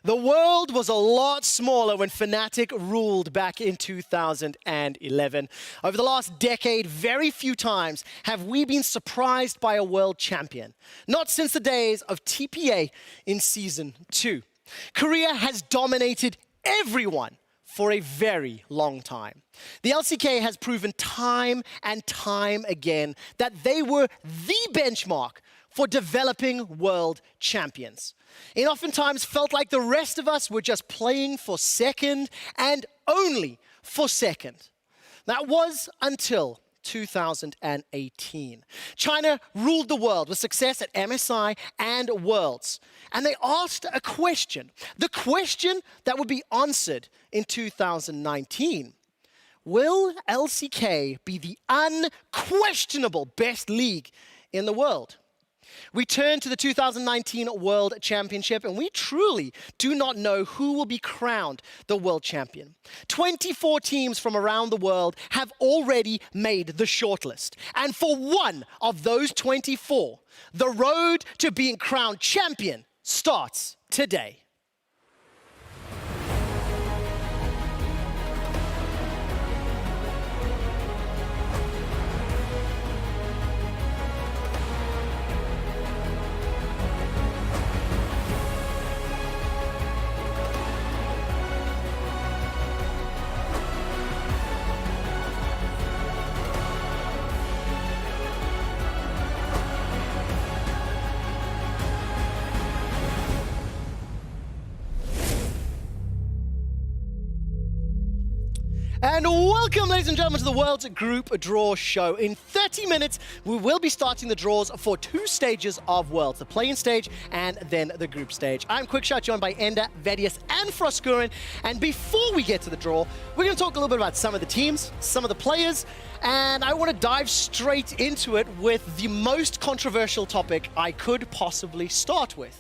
The world was a lot smaller when Fnatic ruled back in 2011. Over the last decade, very few times have we been surprised by a world champion. Not since the days of TPA in Season 2. Korea has dominated everyone for a very long time. The LCK has proven time and time again that they were the benchmark for developing world champions. It oftentimes felt like the rest of us were just playing for second and only for second. That was until 2018. China ruled the world with success at MSI and Worlds. And they asked a question, the question that would be answered in 2019. Will LCK be the unquestionable best league in the world? We turn to the 2019 World Championship, and we truly do not know who will be crowned the world champion. 24 teams from around the world have already made the shortlist. And for one of those 24, the road to being crowned champion starts today. And welcome, ladies and gentlemen, to the World's Group Draw Show. In 30 minutes, we will be starting the draws for 2 stages of Worlds, the play-in stage and then the group stage. I'm QuickShot, joined by Ender, VODS, and Froskuren. And before we get to the draw, we're going to talk a little bit about some of the teams, some of the players, and I want to dive straight into it with the most controversial topic I could possibly start with.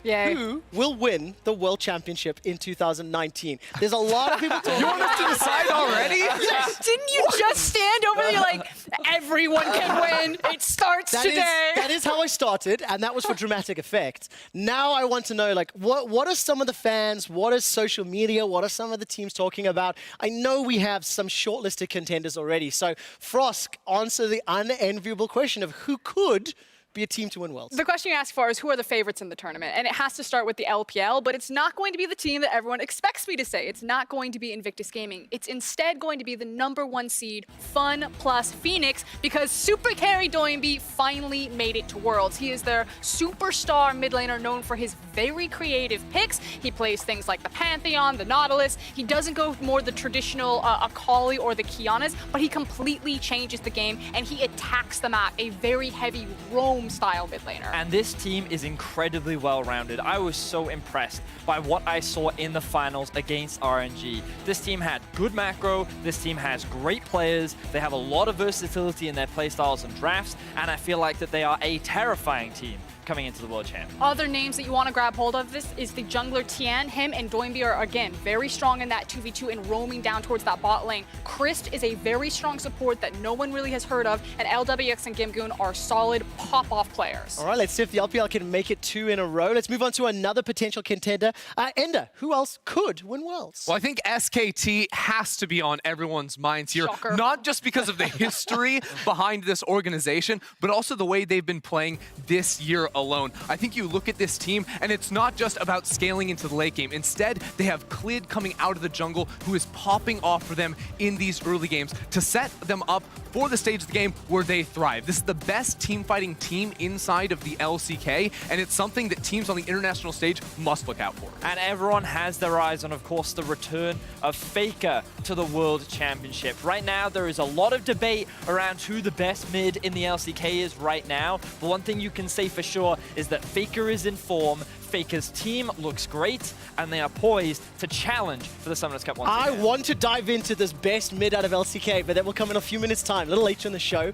Yay. Who will win the World Championship in 2019? There's a lot of people talking. You want us to decide already? Yes. Didn't you just stand over there like, everyone can win, it starts today? That is how I started, and that was for dramatic effect. Now I want to know, like, what are some of the fans, what is social media, what are some of the teams talking about? I know we have some shortlisted contenders already, so Frosk, answer the unenviable question of who could be a team to win Worlds. The question you asked for is who are the favorites in the tournament? And it has to start with the LPL, but it's not going to be the team that everyone expects me to say. It's not going to be Invictus Gaming. It's instead going to be the #1 seed, Fun plus Phoenix, because Super Carry Doinby finally made it to Worlds. He is their superstar mid laner known for his very creative picks. He plays things like the Pantheon, the Nautilus. He doesn't go more the traditional Akali or the Kianas, but he completely changes the game and he attacks the map, a very heavy roam style mid laner. And this team is incredibly well-rounded. I was so impressed by what I saw in the finals against RNG. This team had good macro, this team has great players, they have a lot of versatility in their playstyles and drafts, and I feel like that they are a terrifying team coming into the World Champ. Other names that you want to grab hold of this is the jungler Tian. Him and Doinby are, again, very strong in that 2v2 and roaming down towards that bot lane. Christ is a very strong support that no one really has heard of, and LWX and Gimgoon are solid pop-off players. All right, let's see if the LPL can make it 2 in a row. Let's move on to another potential contender. Ender, who else could win Worlds? Well, I think SKT has to be on everyone's minds here. Shocker. Not just because of the history behind this organization, but also the way they've been playing this year alone. I think you look at this team, and it's not just about scaling into the late game. Instead, they have Clid coming out of the jungle, who is popping off for them in these early games to set them up for the stage of the game where they thrive. This is the best team fighting team inside of the LCK, and it's something that teams on the international stage must look out for. And everyone has their eyes on, of course, the return of Faker to the World Championship. Right now, there is a lot of debate around who the best mid in the LCK is right now. But one thing you can say for sure is that Faker is in form. Faker's team looks great, and they are poised to challenge for the Summoners Cup once again. I want to dive into this best mid out of LCK, but that will come in a few minutes' time, a little later in the show.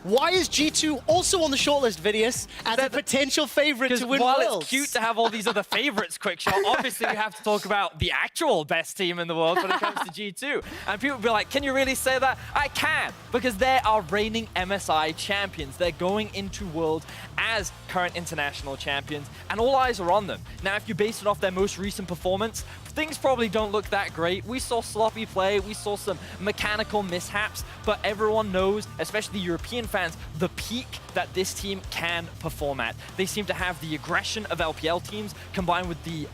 Why is G2 also on the shortlist, Vidius, as a potential favorite to win while Worlds? it's cute to have all these other favorites, QuickShot, obviously we have to talk about the actual best team in the world when it comes to G2. And people will be like, can you really say that? I can, because they are reigning MSI champions. They're going into Worlds as current international champions, and all eyes are on them. Now, if you base it off their most recent performance, things probably don't look that great. We saw sloppy play, we saw some mechanical mishaps, but everyone knows, especially the European fans, the peak that this team can perform at. They seem to have the aggression of LPL teams combined with the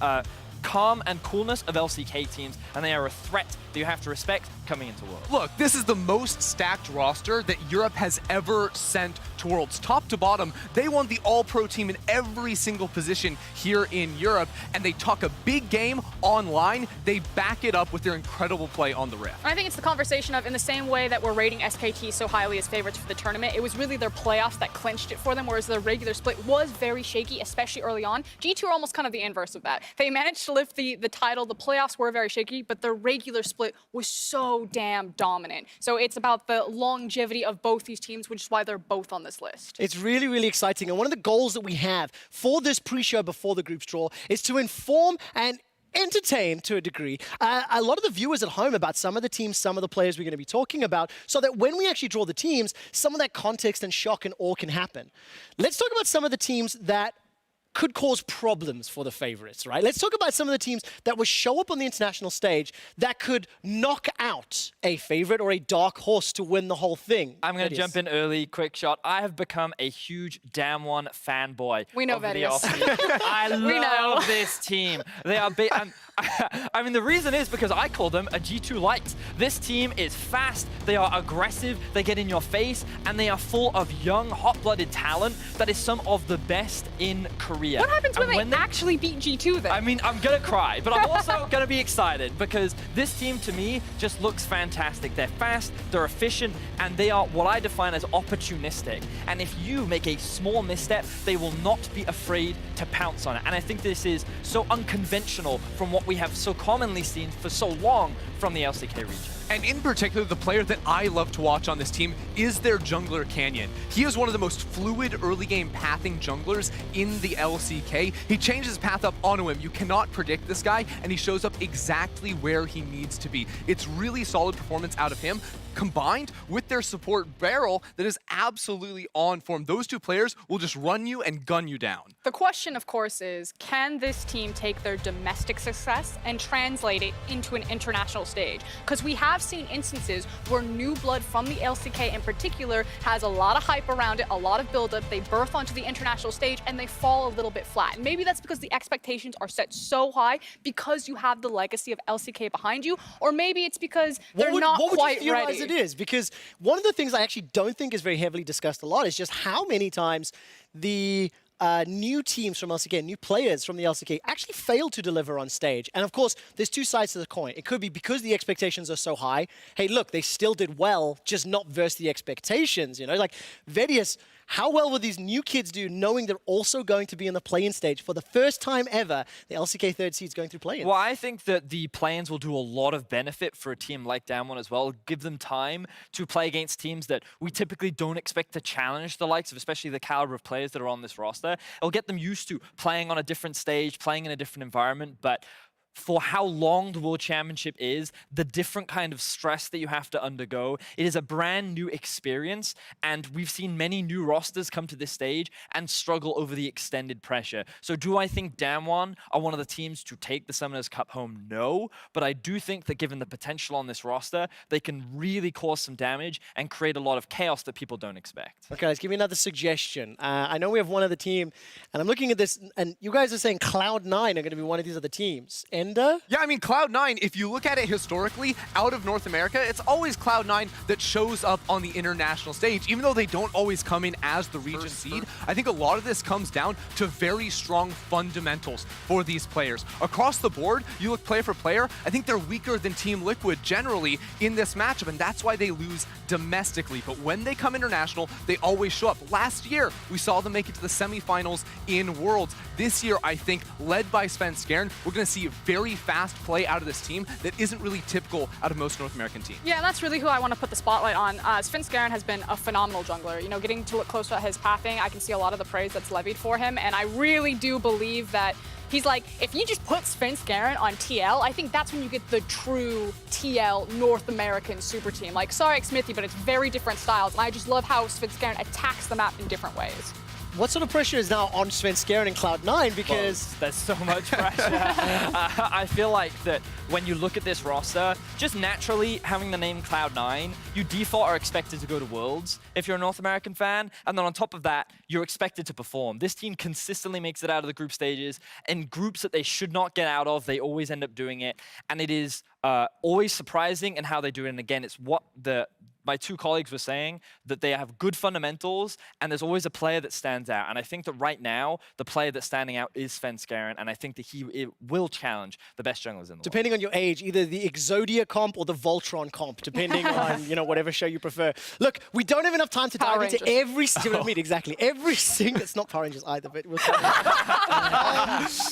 calm and coolness of LCK teams, and they are a threat that you have to respect coming into Worlds. Look, this is the most stacked roster that Europe has ever sent to Worlds. Top to bottom, they want the all-pro team in every single position here in Europe, and they talk a big game online. They back it up with their incredible play on the Rift. I think it's the conversation of, in the same way that we're rating SKT so highly as favorites for the tournament, it was really their playoffs that clinched it for them, whereas their regular split was very shaky, especially early on. G2 are almost kind of the inverse of that. They managed to lift the title. The playoffs were very shaky, but their regular split was so damn dominant. So it's about the longevity of both these teams, which is why they're both on this list. It's really, really exciting. And one of the goals that we have for this pre-show before the group's draw is to inform and entertain, to a degree, a lot of the viewers at home about some of the teams, some of the players we're going to be talking about, so that when we actually draw the teams, some of that context and shock and awe can happen. Let's talk about some of the teams that could cause problems for the favorites, right? Let's talk about some of the teams that will show up on the international stage that could knock out a favorite or a dark horse to win the whole thing. I'm going to jump in early, quick shot. I have become a huge Damwon fanboy. We know VODS. I love this team. They are big. I mean, the reason is because I call them a G2 light. This team is fast, they are aggressive, they get in your face, and they are full of young, hot-blooded talent that is some of the best in Korea. What happens when they actually beat G2 then? I mean, I'm gonna cry, but I'm also gonna be excited because this team to me just looks fantastic. They're fast, they're efficient, and they are what I define as opportunistic. And if you make a small misstep, they will not be afraid to pounce on it. And I think this is so unconventional from what we have so commonly seen for so long from the LCK region. And in particular, the player that I love to watch on this team is their jungler, Canyon. He is one of the most fluid early game pathing junglers in the LCK. He changes his path up onto him. You cannot predict this guy, and he shows up exactly where he needs to be. It's really solid performance out of him, combined with their support Barrel that is absolutely on form. Those two players will just run you and gun you down. The question, of course, is can this team take their domestic success and translate it into an international stage? Because we have seen instances where new blood from the LCK in particular has a lot of hype around it, a lot of buildup, they birth onto the international stage and they fall a little bit flat. And maybe that's because the expectations are set so high because you have the legacy of LCK behind you, or maybe it's because they're not quite ready. It is, because one of the things I actually don't think is very heavily discussed a lot is just how many times the new teams from LCK, new players from the LCK actually fail to deliver on stage. And of course, there's two sides to the coin. It could be because the expectations are so high. Hey, look, they still did well, just not versus the expectations, you know? Like, VODS, how well will these new kids do knowing they're also going to be in the play-in stage for the first time ever? The LCK third seed's going through play-in. Well, I think that the play-ins will do a lot of benefit for a team like Damwon as well. Give them time to play against teams that we typically don't expect to challenge the likes of, especially the caliber of players that are on this roster. It'll get them used to playing on a different stage, playing in a different environment, but for how long the World Championship is, the different kind of stress that you have to undergo. It is a brand new experience, and we've seen many new rosters come to this stage and struggle over the extended pressure. So do I think Damwon are one of the teams to take the Summoners Cup home? No, but I do think that given the potential on this roster, they can really cause some damage and create a lot of chaos that people don't expect. Okay, let's give me another suggestion. I know we have one other team, and I'm looking at this, and you guys are saying Cloud9 are going to be one of these other teams. Yeah, I mean, Cloud9, if you look at it historically, out of North America, it's always Cloud9 that shows up on the international stage, even though they don't always come in as the region seed. I think a lot of this comes down to very strong fundamentals for these players. Across the board, you look player for player, I think they're weaker than Team Liquid generally in this matchup, and that's why they lose domestically. But when they come international, they always show up. Last year, we saw them make it to the semifinals in Worlds. This year, I think, led by Svenskeren, we're going to see very fast play out of this team that isn't really typical out of most North American teams. Yeah, and that's really who I want to put the spotlight on. Svenskeren has been a phenomenal jungler. You know, getting to look closer at his pathing, I can see a lot of the praise that's levied for him, and I really do believe that he's like, if you just put Svenskeren on TL, I think that's when you get the true TL North American super team. Like, sorry, Smithy, but it's very different styles, and I just love how Svenskeren attacks the map in different ways. what sort of pressure is now on Svenskeren and Cloud9? Because there's so much pressure. I feel like that when you look at this roster, just naturally having the name Cloud9, you default are expected to go to Worlds if you're a North American fan, and then on top of that, you're expected to perform. This team consistently makes it out of the group stages, and groups that they should not get out of, they always end up doing it, and it is always surprising in how they do it. And again, it's what my two colleagues were saying, that they have good fundamentals, and there's always a player that stands out. And I think that right now, the player that's standing out is Svenskeren, and I think that he will challenge the best junglers in the world. Depending on your age, either the Exodia comp or the Voltron comp, depending on whatever show you prefer. Look, we don't have enough time to dive into every single every single. It's not Power Rangers either, but we'll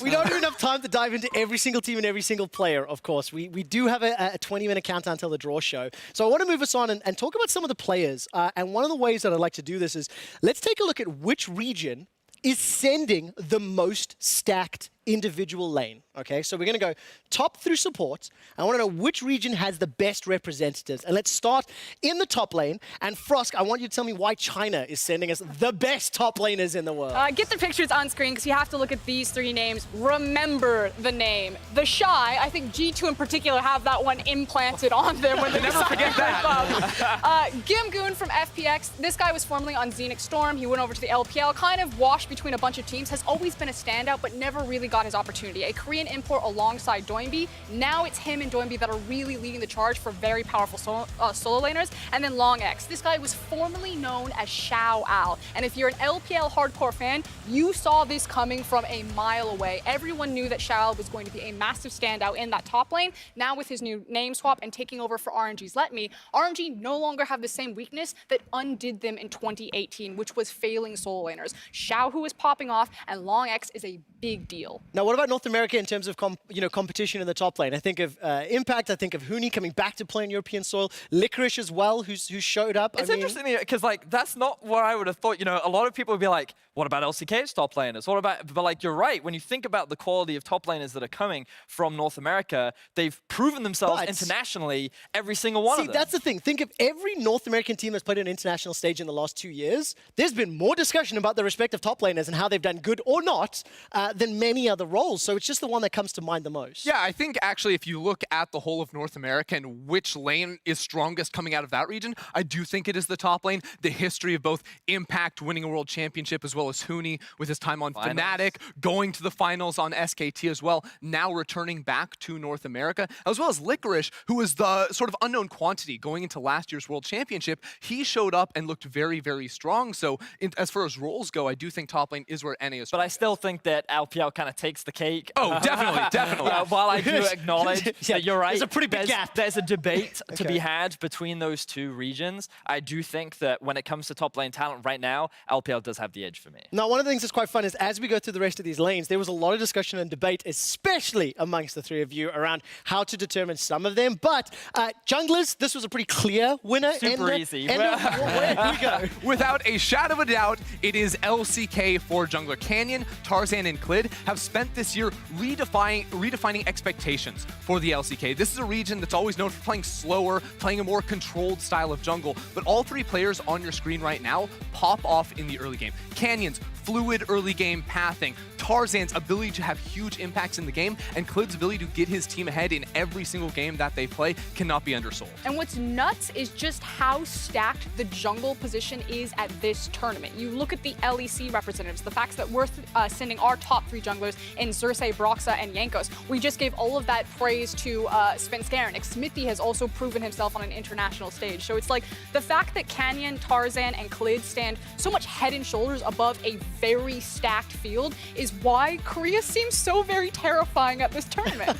we don't have enough time to dive into every single team and every single player. Of course, we do have a 20-minute countdown till the draw show. So I want to move us on and talk about some of the players. And one of the ways that I'd like to do this is let's take a look at which region is sending the most stacked individual lane. Okay, so we're going to go top through support. I want to know which region has the best representatives. And let's start in the top lane. And Frosk, I want you to tell me why China is sending us the best top laners in the world. Get the pictures on screen because you have to look at these three names. Remember the name. The Shy, I think G2 in particular have that one implanted on them when they never forget that. Gimgoon from FPX. This guy was formerly on Xenix Storm. He went over to the LPL, kind of washed between a bunch of teams, has always been a standout, but never really got his opportunity. A Korean import alongside Doinby. Now it's him and Doinby that are really leading the charge for very powerful solo laners. And then Long X. This guy was formerly known as Xiao Al. And if you're an LPL hardcore fan, you saw this coming from a mile away. Everyone knew that Xiao Al was going to be a massive standout in that top lane. Now with his new name swap and taking over for RNG's Let Me, RNG no longer have the same weakness that undid them in 2018, which was failing solo laners. Xiao, who is popping off, and Long X is a big deal. Now, what about North America in terms of competition in the top lane? I think of Impact. I think of Huni coming back to play on European soil. Licorice as well, who showed up. It's interesting because that's not what I would have thought. A lot of people would be like, what about LCK's top laners? What about? But you're right. When you think about the quality of top laners that are coming from North America, they've proven themselves internationally. Every single one of them. See, that's the thing. Think of every North American team that's played on an international stage in the last 2 years. There's been more discussion about the respective top laners and how they've done good or not than many other roles. So it's just the one that comes to mind the most. Yeah, I think actually if you look at the whole of North America and which lane is strongest coming out of that region, I do think it is the top lane. The history of both Impact winning a world championship as well as Huni with his time on Fnatic, going to the finals on SKT as well, now returning back to North America, as well as Licorice, who was the sort of unknown quantity going into last year's world championship. He showed up and looked very, very strong. So as far as roles go, I do think top lane is where NA is. But I still think that LPL kind of takes the cake. Oh, definitely. While I do acknowledge that you're right, there's a pretty big gap. There's a debate to be had between those two regions. I do think that when it comes to top lane talent right now, LPL does have the edge for me. Now, one of the things that's quite fun is as we go through the rest of these lanes, there was a lot of discussion and debate, especially amongst the three of you, around how to determine some of them. But junglers, this was a pretty clear winner. Super easy. Where we go. Without a shadow of a doubt, it is LCK for jungler. Canyon, Tarzan, and Clid have spent this year redefining expectations for the LCK. This is a region that's always known for playing slower, playing a more controlled style of jungle, but all three players on your screen right now pop off in the early game. Canyon's fluid early game pathing, Tarzan's ability to have huge impacts in the game, and Clid's ability to get his team ahead in every single game that they play cannot be undersold. And what's nuts is just how stacked the jungle position is at this tournament. You look at the LEC representatives, the fact that we're sending our top three junglers in Xerxes, Broxa, and Jankos. We just gave all of that praise to Svenskeren. Xmithie has also proven himself on an international stage. So it's like the fact that Canyon, Tarzan, and Clid stand so much head and shoulders above a very stacked field is why Korea seems so very terrifying at this tournament.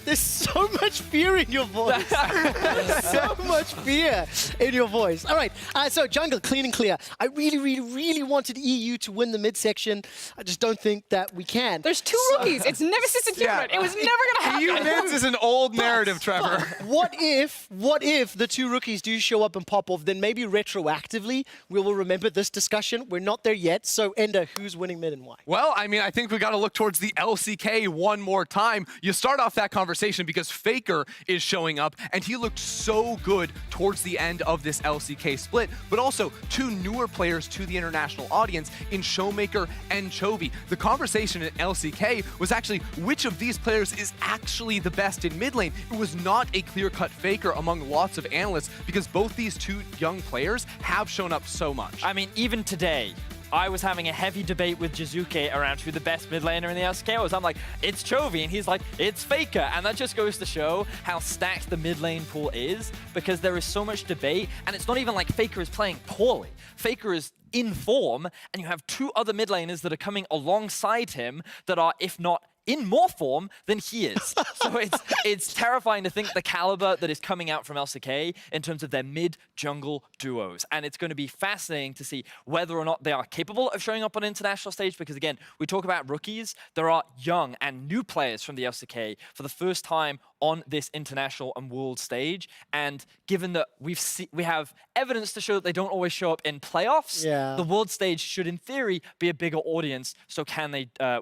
There's so much fear in your voice. So much fear in your voice. All right, so jungle, clean and clear. I really, really, really wanted EU to win the midsection. I just don't think that we can. There's two rookies. It's Nemesis and Human. It was never going to happen. EU mids is an old narrative, Trevor. What if the two rookies do show up and pop off? Then maybe retroactively we will remember this discussion. We're not there yet. So Ender, who's winning mid and why? Well, I mean, I think we got to look towards the LCK one more time. You start off that conversation conversation because Faker is showing up, and he looked so good towards the end of this LCK split, but also two newer players to the international audience in Showmaker and Chovy. The conversation in LCK was actually which of these players is actually the best in mid lane. It was not a clear-cut Faker among lots of analysts because both these two young players have shown up so much. I mean, even today, I was having a heavy debate with Jiizuke around who the best mid laner in the LCK was. I'm like, it's Chovy, and he's like, it's Faker. And that just goes to show how stacked the mid lane pool is, because there is so much debate, and it's not even like Faker is playing poorly. Faker is in form, and you have two other mid laners that are coming alongside him that are, if not in more form than he is. So it's terrifying to think the caliber that is coming out from LCK in terms of their mid-jungle duos. And it's going to be fascinating to see whether or not they are capable of showing up on international stage, because again, we talk about rookies, there are young and new players from the LCK for the first time on this international and world stage. And given that we have evidence to show that they don't always show up in playoffs, the world stage should in theory be a bigger audience. So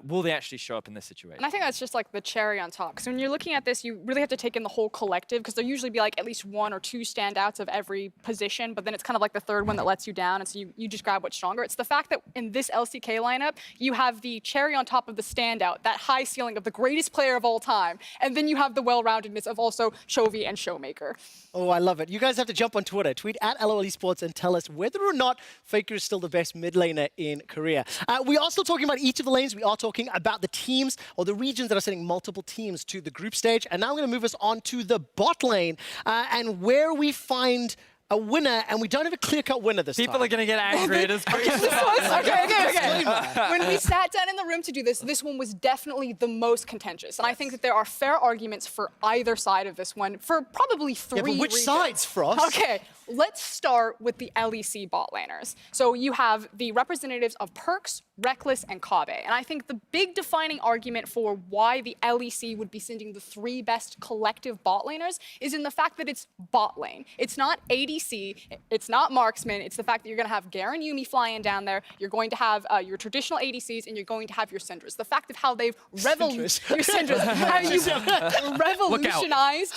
will they actually show up in this situation? And I think that's just like the cherry on top. Because when you're looking at this, you really have to take in the whole collective, because there'll usually be like at least one or two standouts of every position, but then it's kind of like the third one that lets you down, and so you just grab what's stronger. It's the fact that in this LCK lineup, you have the cherry on top of the standout, that high ceiling of the greatest player of all time, and then you have the well-roundedness of also Chovy and Showmaker. Oh, I love it. You guys have to jump on Twitter, tweet at lolesports, and tell us whether or not Faker is still the best mid laner in Korea. We are still talking about each of the lanes. We are talking about the teams or the regions that are sending multiple teams to the group stage. And now I'm going to move us on to the bot lane and where we find a winner, and we don't have a clear-cut winner this time. People are going to get angry at us. Okay. When we sat down in the room to do this one was definitely the most contentious. And I think that there are fair arguments for either side of this one for probably three but which reasons. sides, Frost? Okay, let's start with the LEC bot laners. So you have the representatives of Perks, Reckless, and Kabe. And I think the big defining argument for why the LEC would be sending the three best collective bot laners is in the fact that it's bot lane. It's not ADC, it's not marksman, it's the fact that you're going to have Garen Yuumi flying down there, you're going to have your traditional ADCs, and you're going to have your Syndras. The fact of how they've revolutionized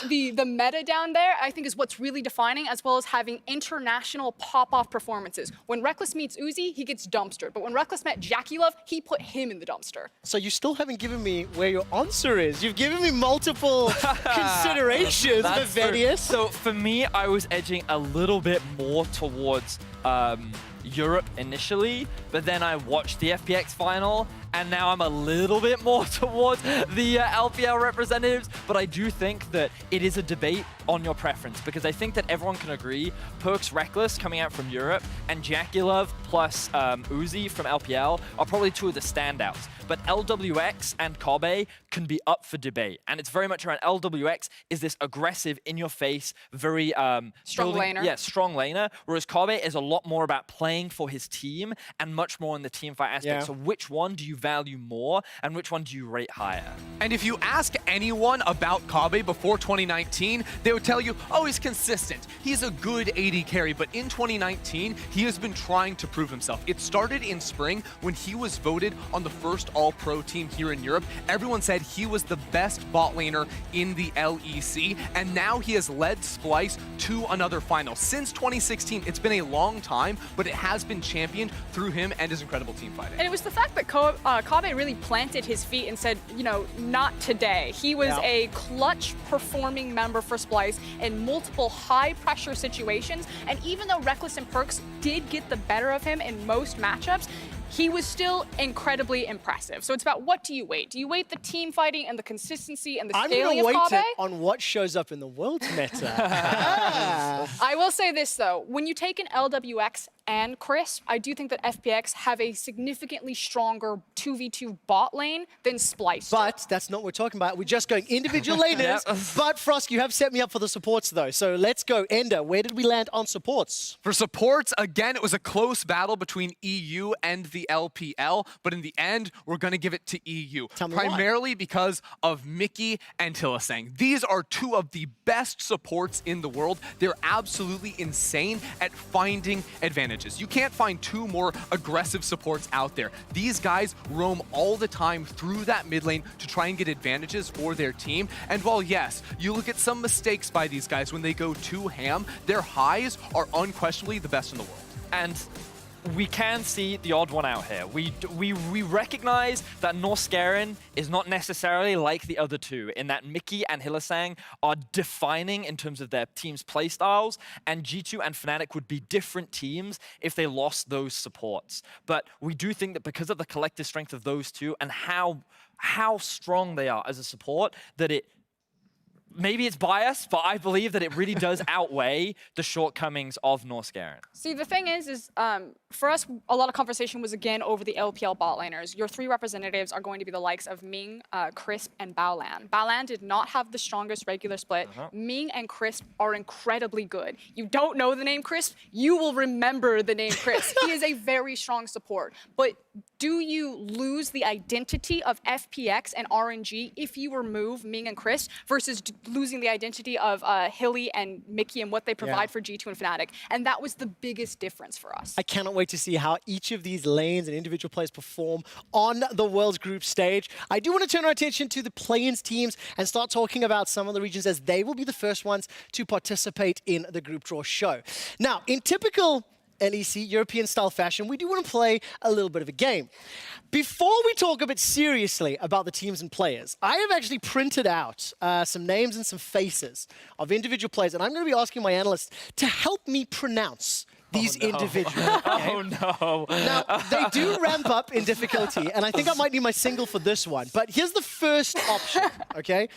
the meta down there, I think is what's really defining, as well as having international pop-off performances. When Reckless meets Uzi, he gets dumpstered. But when Reckless met Jackie Love, he put him in the dumpster. So you still haven't given me where your answer is. You've given me multiple considerations, VODS. So for me, I was edging a little bit more towards Europe initially, but then I watched the FPX final, and now I'm a little bit more towards the LPL representatives. But I do think that it is a debate on your preference, because I think that everyone can agree Perks Reckless coming out from Europe and Jackie Love plus Uzi from LPL are probably two of the standouts. But LWX and Kabe can be up for debate. And it's very much around LWX is this aggressive, in-your-face, very strong laner. Yeah, strong laner. Whereas Kabe is a lot more about playing for his team and much more in the team fight aspect. Yeah. So which one do you value more and which one do you rate higher? And if you ask anyone about Kabe before 2019, they would tell you, oh, he's consistent. He's a good AD carry, but in 2019, he has been trying to prove himself. It started in spring when he was voted on the first all-pro team here in Europe. Everyone said he was the best bot laner in the LEC, and now he has led Splice to another final. Since 2016, it's been a long time, but it has been championed through him and his incredible team fighting. And it was the fact that Kabe really planted his feet and said, you know, not today. He was a clutch performing member for Splice in multiple high-pressure situations, and even though Reckless and Perks did get the better of him in most matchups, he was still incredibly impressive. So it's about, what do you weight? Do you weight the team fighting and the consistency and the scaling of Kabe? I'm going to weight it on what shows up in the world meta. I will say this, though. When you take an LWX and Chris, I do think that FPX have a significantly stronger 2v2 bot lane than Splice. But that's not what we're talking about. We're just going individual laners. But Frost, you have set me up for the supports, though. So let's go. Ender, where did we land on supports? For supports, again, it was a close battle between EU and the the LPL, but in the end, we're going to give it to EU. Tell me why. Primarily because of Mickey and Hylissang. These are two of the best supports in the world. They're absolutely insane at finding advantages. You can't find two more aggressive supports out there. These guys roam all the time through that mid lane to try and get advantages for their team. And while yes, you look at some mistakes by these guys when they go too ham, their highs are unquestionably the best in the world. And we can see the odd one out here. We recognize that Norskeren is not necessarily like the other two in that Mickey and Hylissang are defining in terms of their team's playstyles, and G2 and Fnatic would be different teams if they lost those supports. But we do think that because of the collective strength of those two and how strong they are as a support, that it maybe it's biased, but I believe that it really does outweigh the shortcomings of Norskeren. See, the thing is for us, a lot of conversation was again over the LPL bot laners. Your three representatives are going to be the likes of Ming, Crisp, and Baolan. Baolan did not have the strongest regular split. Ming and Crisp are incredibly good. You don't know the name Crisp, you will remember the name Crisp. He is a very strong support. But do you lose the identity of FPX and RNG if you remove Ming and Crisp versus losing the identity of Hilly and Mickey and what they provide for G2 and Fnatic? And that was the biggest difference for us. I cannot wait to see how each of these lanes and individual players perform on the World's Group stage. I do want to turn our attention to the play-ins teams and start talking about some of the regions as they will be the first ones to participate in the group draw show. Now, in typical LEC, European-style fashion, we do want to play a little bit of a game. Before we talk a bit seriously about the teams and players, I have actually printed out some names and some faces of individual players, and I'm going to be asking my analysts to help me pronounce these individuals. Okay? Oh no. Now, they do ramp up in difficulty, and I think I might need my single for this one, but here's the first option, okay?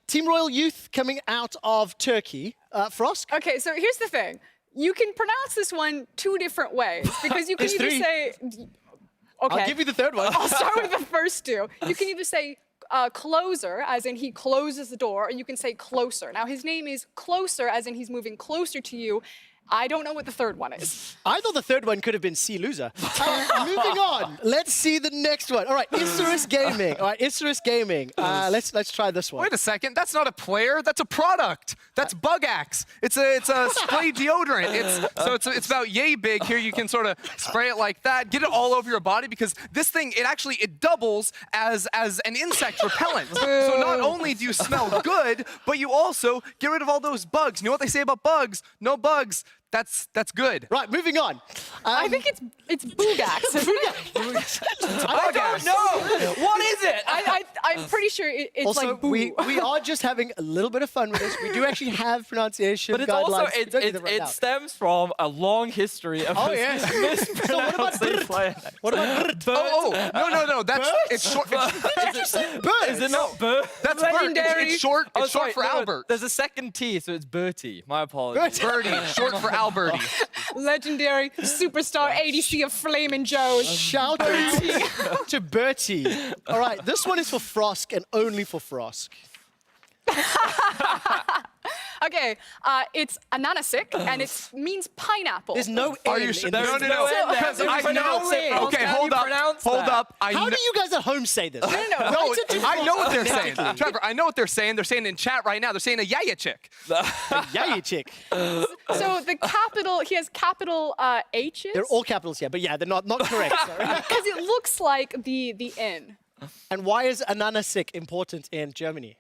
Team Royal Youth coming out of Turkey. Frosk? Okay, so here's the thing. You can pronounce this one two different ways because you can either say, okay. I'll give you the third one. I'll start with the first two. You can either say closer, as in he closes the door, or you can say closer. Now his name is Closer, as in he's moving closer to you. I don't know what the third one is. I thought the third one could have been C Loser. Moving on, let's see the next one. All right, Isurus Gaming. All right, Isurus Gaming. Let's try this one. Wait a second, that's not a player, that's a product. That's Bug Axe. It's a spray deodorant. It's about yay big. Here you can sort of spray it like that, get it all over your body, because this thing, it doubles as an insect repellent. So not only do you smell good, but you also get rid of all those bugs. You know what they say about bugs? No bugs. That's good. Right, moving on. I think it's Boogax. I don't know. What is it? I'm pretty sure it's also, like boo. we are just having a little bit of fun with this. We do actually have pronunciation But it's guidelines. also, We don't need them right it now. stems from a long history of Oh, yes. So what about mispronouncing player names. What about No. That's it's short. Is it not Bert? That's Legendary. It's short. Oh, It's short sorry, for no, Albert. There's a second T, so it's Bertie. My apologies. Birdie, short for Alberti. Legendary superstar ADC of Flamin' Joes. Shout out to Bertie. All right, this one is for Frosk and only for Frosk. Okay, it's Ananasik, and it means pineapple. There's no Are N you sure? in No, this. no, no. N there. Because You I pronounce it know. wrong. Okay, How do hold you up. pronounce Hold that? up. How do you guys at home say this? No. No, I know what they're saying. Trevor, I know what they're saying. They're saying in chat right now, they're saying a yaya chick. Yeah, you chick. So the capital, he has capital H's. They're all capitals here, but yeah, they're not correct. Sorry. Because it looks like the N. And why is Ananasik important in Germany?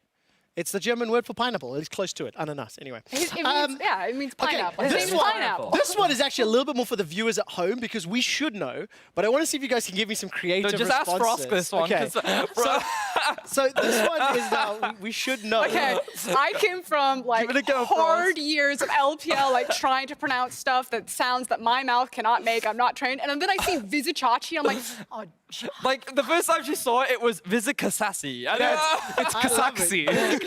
It's the German word for pineapple. It's close to it. Ananas, anyway. It means pineapple. Okay, His name is pineapple. This one is actually a little bit more for the viewers at home because we should know, but I want to see if you guys can give me some creative No, just ask responses. Frosk this one. Okay. 'Cause, So this one is now, we should know. Okay, I came from like Give it a go, hard years of LPL, like trying to pronounce stuff that sounds that my mouth cannot make. I'm not trained, and then I see Vizicachi, I'm like, oh. like, the first time she saw it, it was Vizikasasi. It's Kasaksi.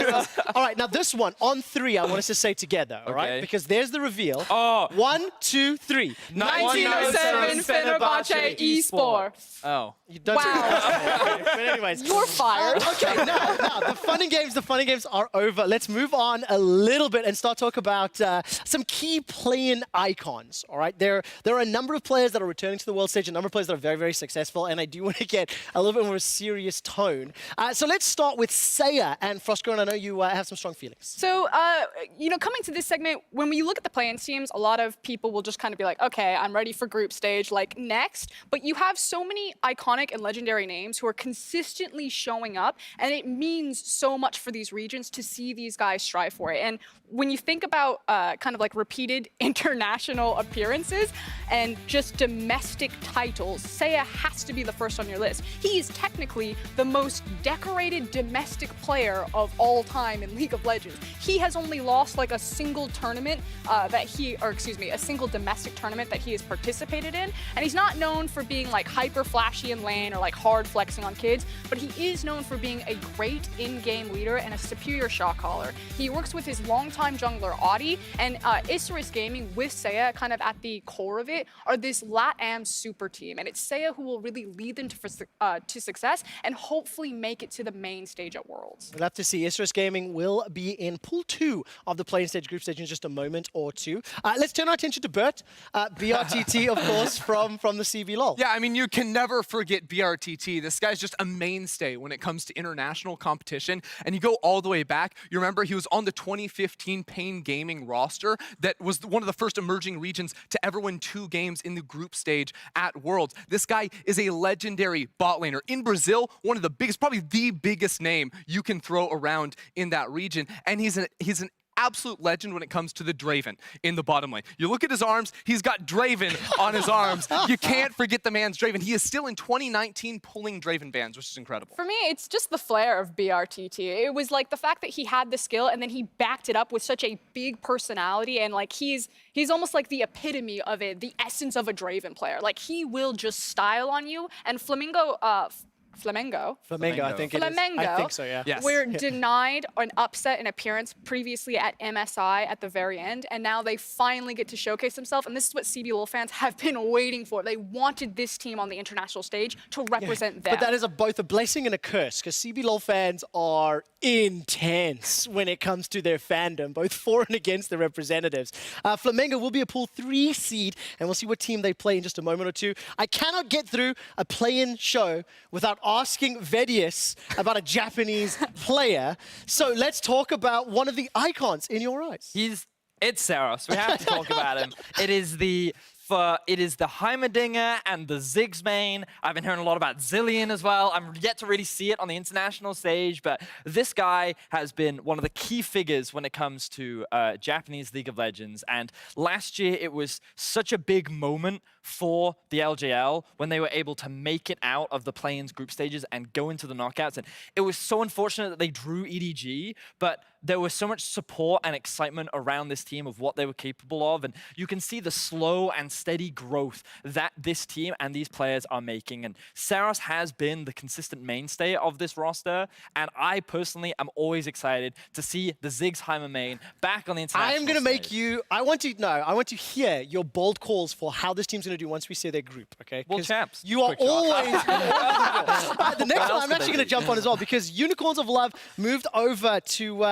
All right, now this one, on three, I want us to say together, all right? Okay. Because there's the reveal. Oh. 1, 2, 3. 1907 Fenerbahce esports. Oh. You don't Wow. But anyways. You're fired. Okay, now the fun and games are over. Let's move on a little bit and start talking about some key play-in icons. All right, there are a number of players that are returning to the world stage, a number of players that are very, very successful, and I do want to get a little bit more of a serious tone. So let's start with Saya and Frostgrown. I know you have some strong feelings. So, coming to this segment, when we look at the play-in teams, a lot of people will just kind of be like, okay, I'm ready for group stage, like next. But you have so many iconic and legendary names who are consistently showing up, and it means so much for these regions to see these guys strive for it. And when you think about kind of like repeated international appearances and just domestic titles, Saya has to be the first on your list. He is technically the most decorated domestic player of all time in League of Legends. He has only lost like a single tournament a single domestic tournament that he has participated in. And he's not known for being like hyper flashy in lane or like hard flexing on kids, but he is known for being a great in-game leader and a superior shot caller. He works with his longtime jungler Audi, and Isurus Gaming with Saya kind of at the core of it are this LATAM super team, and it's Saya who will really lead them to success and hopefully make it to the main stage at Worlds. We'll have to see. Isurus Gaming will be in Pool 2 of the play-in stage group stage in just a moment or two. Let's turn our attention to Bert, BRTT, of course, from the CB LOL. Yeah, I mean, you can never forget BRTT. This guy's just a mainstay when it comes to international competition. And you go all the way back. You remember he was on the 2015 Pain Gaming roster that was one of the first emerging regions to ever win 2 games in the group stage at Worlds. This guy is a legendary bot laner. In Brazil, one of the biggest, probably the biggest name you can throw around in that region. And he's an absolute legend when it comes to the Draven in the bottom lane. You look at his arms, he's got Draven on his arms. You can't forget the man's Draven. He is still in 2019 pulling Draven bans, which is incredible. For me, it's just the flair of BRTT. It was like the fact that he had the skill and then he backed it up with such a big personality, and like he's almost like the epitome of it, the essence of a Draven player. Like he will just style on you, and Flamengo, I think it is. I think so, yeah. Yes. We're denied an upset in appearance previously at MSI at the very end, and now they finally get to showcase themselves, and this is what CB LOL fans have been waiting for. They wanted this team on the international stage to represent them. But that is both a blessing and a curse, because CB LOL fans are intense when it comes to their fandom, both for and against the representatives. Flamengo will be a Pool 3 seed, and we'll see what team they play in just a moment or two. I cannot get through a play-in show without asking VODS about a Japanese player. So let's talk about one of the icons in your eyes. It's Saros. We have to talk about him. It is the Heimerdinger and the Ziggs main. I've been hearing a lot about Zillion as well. I'm yet to really see it on the international stage, but this guy has been one of the key figures when it comes to Japanese League of Legends. And last year, it was such a big moment for the LJL when they were able to make it out of the play-ins group stages and go into the knockouts. And it was so unfortunate that they drew EDG, but there was so much support and excitement around this team of what they were capable of. And you can see the slow and steady growth that this team and these players are making. And Saros has been the consistent mainstay of this roster. And I personally am always excited to see the Ziggs Heimer main back on the international I am going to make stage. you, I want to hear your bold calls for how this team's going to do once we see their group, okay? World champs. You are Quick shot. always... The next one I'm actually going to jump on as well, because Unicorns of Love moved over to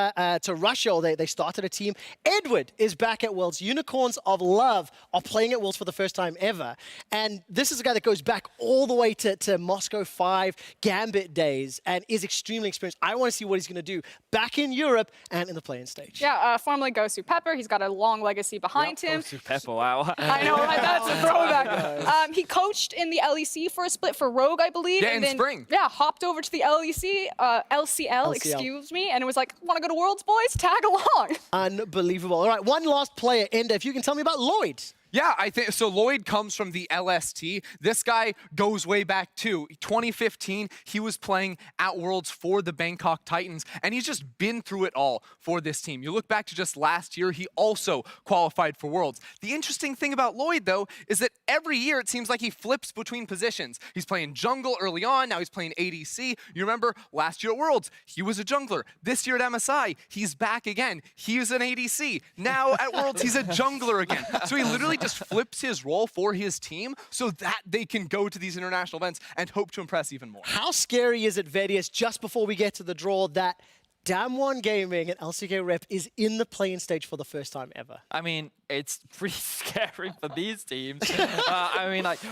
Russia, or they started a team. Edward is back at Worlds. Unicorns of Love are playing at Worlds for the first time ever. And this is a guy that goes back all the way to Moscow 5 Gambit days and is extremely experienced. I want to see what he's going to do back in Europe and in the play-in stage. Yeah, formerly Gosu Pepper. He's got a long legacy behind him. Gosu Pepper, wow. I know, right? That's a throwback. He coached in the LEC for a split for Rogue, I believe. Yeah, and in then, spring. Yeah, hopped over to the LCL, excuse me, and it was like, want to go to Worlds, boys? Tag along. Unbelievable. All right, one last player, Enda, if you can tell me about Lloyd. Yeah, I think so. Lloyd comes from the LST. This guy goes way back too. 2015, he was playing at Worlds for the Bangkok Titans, and he's just been through it all for this team. You look back to just last year, he also qualified for Worlds. The interesting thing about Lloyd, though, is that every year it seems like he flips between positions. He's playing jungle early on, now he's playing ADC. You remember last year at Worlds, he was a jungler. This year at MSI, he's back again. He is an ADC. Now at Worlds, he's a jungler again. So he literally just flips his role for his team so that they can go to these international events and hope to impress even more. How scary is it, VODS, just before we get to the draw, that Damwon Gaming and LCK Rep is in the play-in stage for the first time ever? I mean, it's pretty scary for these teams.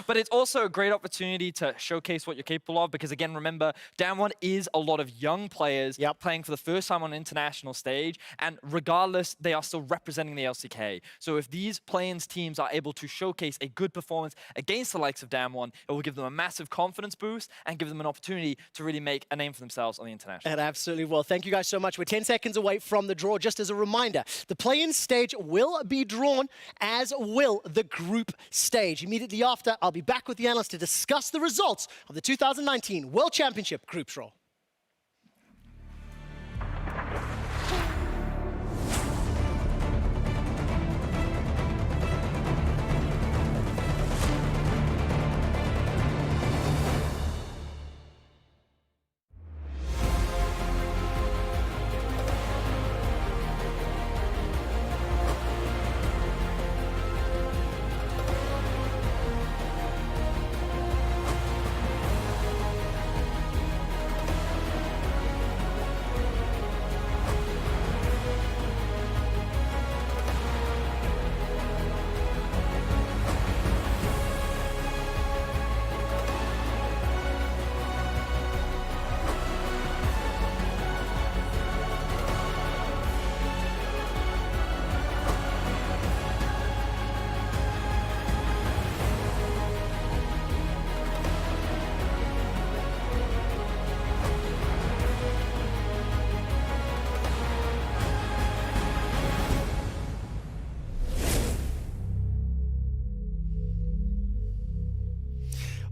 But it's also a great opportunity to showcase what you're capable of because, again, remember, Damwon is a lot of young players playing for the first time on an international stage, and regardless, they are still representing the LCK. So if these play-ins teams are able to showcase a good performance against the likes of Damwon, it will give them a massive confidence boost and give them an opportunity to really make a name for themselves on the international. And absolutely will. Thank you guys so much. We're 10 seconds away from the draw. Just as a reminder, the play-in stage will be drawn, as will the group stage. Immediately after, I'll be back with the analysts to discuss the results of the 2019 World Championship group draw.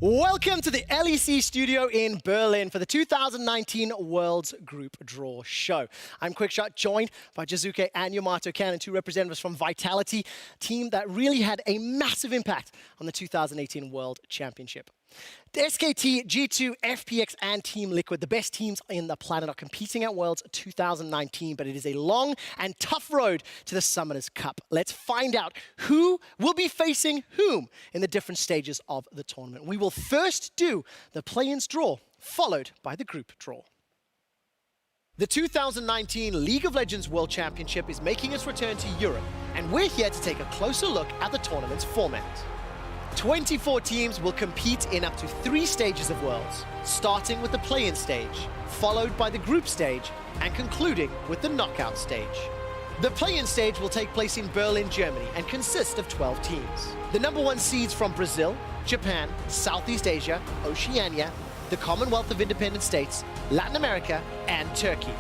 Welcome to the LEC studio in Berlin for the 2019 World's Group Draw Show. I'm Quickshot, joined by Jiizuke and YamatoCannon, two representatives from Vitality, team that really had a massive impact on the 2018 World Championship. The SKT, G2, FPX, and Team Liquid, the best teams in the planet, are competing at Worlds 2019, but it is a long and tough road to the Summoners Cup. Let's find out who will be facing whom in the different stages of the tournament. We will first do the play-ins draw, followed by the group draw. The 2019 League of Legends World Championship is making its return to Europe, and we're here to take a closer look at the tournament's format. 24 teams will compete in up to 3 stages of Worlds, starting with the play-in stage, followed by the group stage, and concluding with the knockout stage. The play-in stage will take place in Berlin, Germany, and consist of 12 teams. The number 1 seeds from Brazil, Japan, Southeast Asia, Oceania, the Commonwealth of Independent States, Latin America, and Turkey.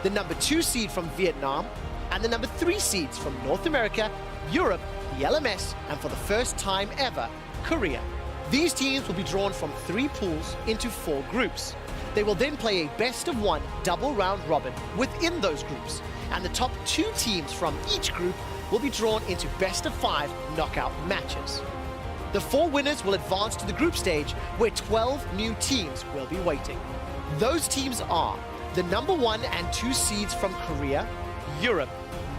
The number 2 seed from Vietnam, and the number 3 seeds from North America, Europe, the LMS, and for the first time ever, Korea. These teams will be drawn from 3 pools into 4 groups. They will then play a best-of-1 double round robin within those groups, and the top 2 teams from each group will be drawn into best-of-5 knockout matches. The 4 winners will advance to the group stage, where 12 new teams will be waiting. Those teams are the number 1 and 2 seeds from Korea, Europe,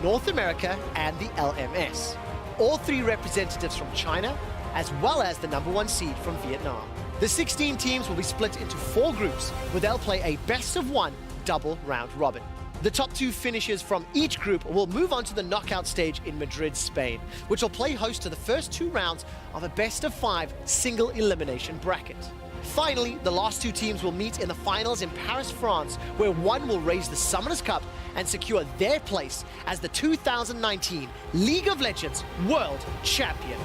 North America, and the LMS. All 3 representatives from China, as well as the number 1 seed from Vietnam. The 16 teams will be split into 4 groups, where they'll play a best-of-1 double round robin. The top 2 finishers from each group will move on to the knockout stage in Madrid, Spain, which will play host to the first 2 rounds of a best-of-5 single elimination bracket. Finally, the last 2 teams will meet in the finals in Paris, France, where one will raise the Summoners Cup and secure their place as the 2019 League of Legends World Champion.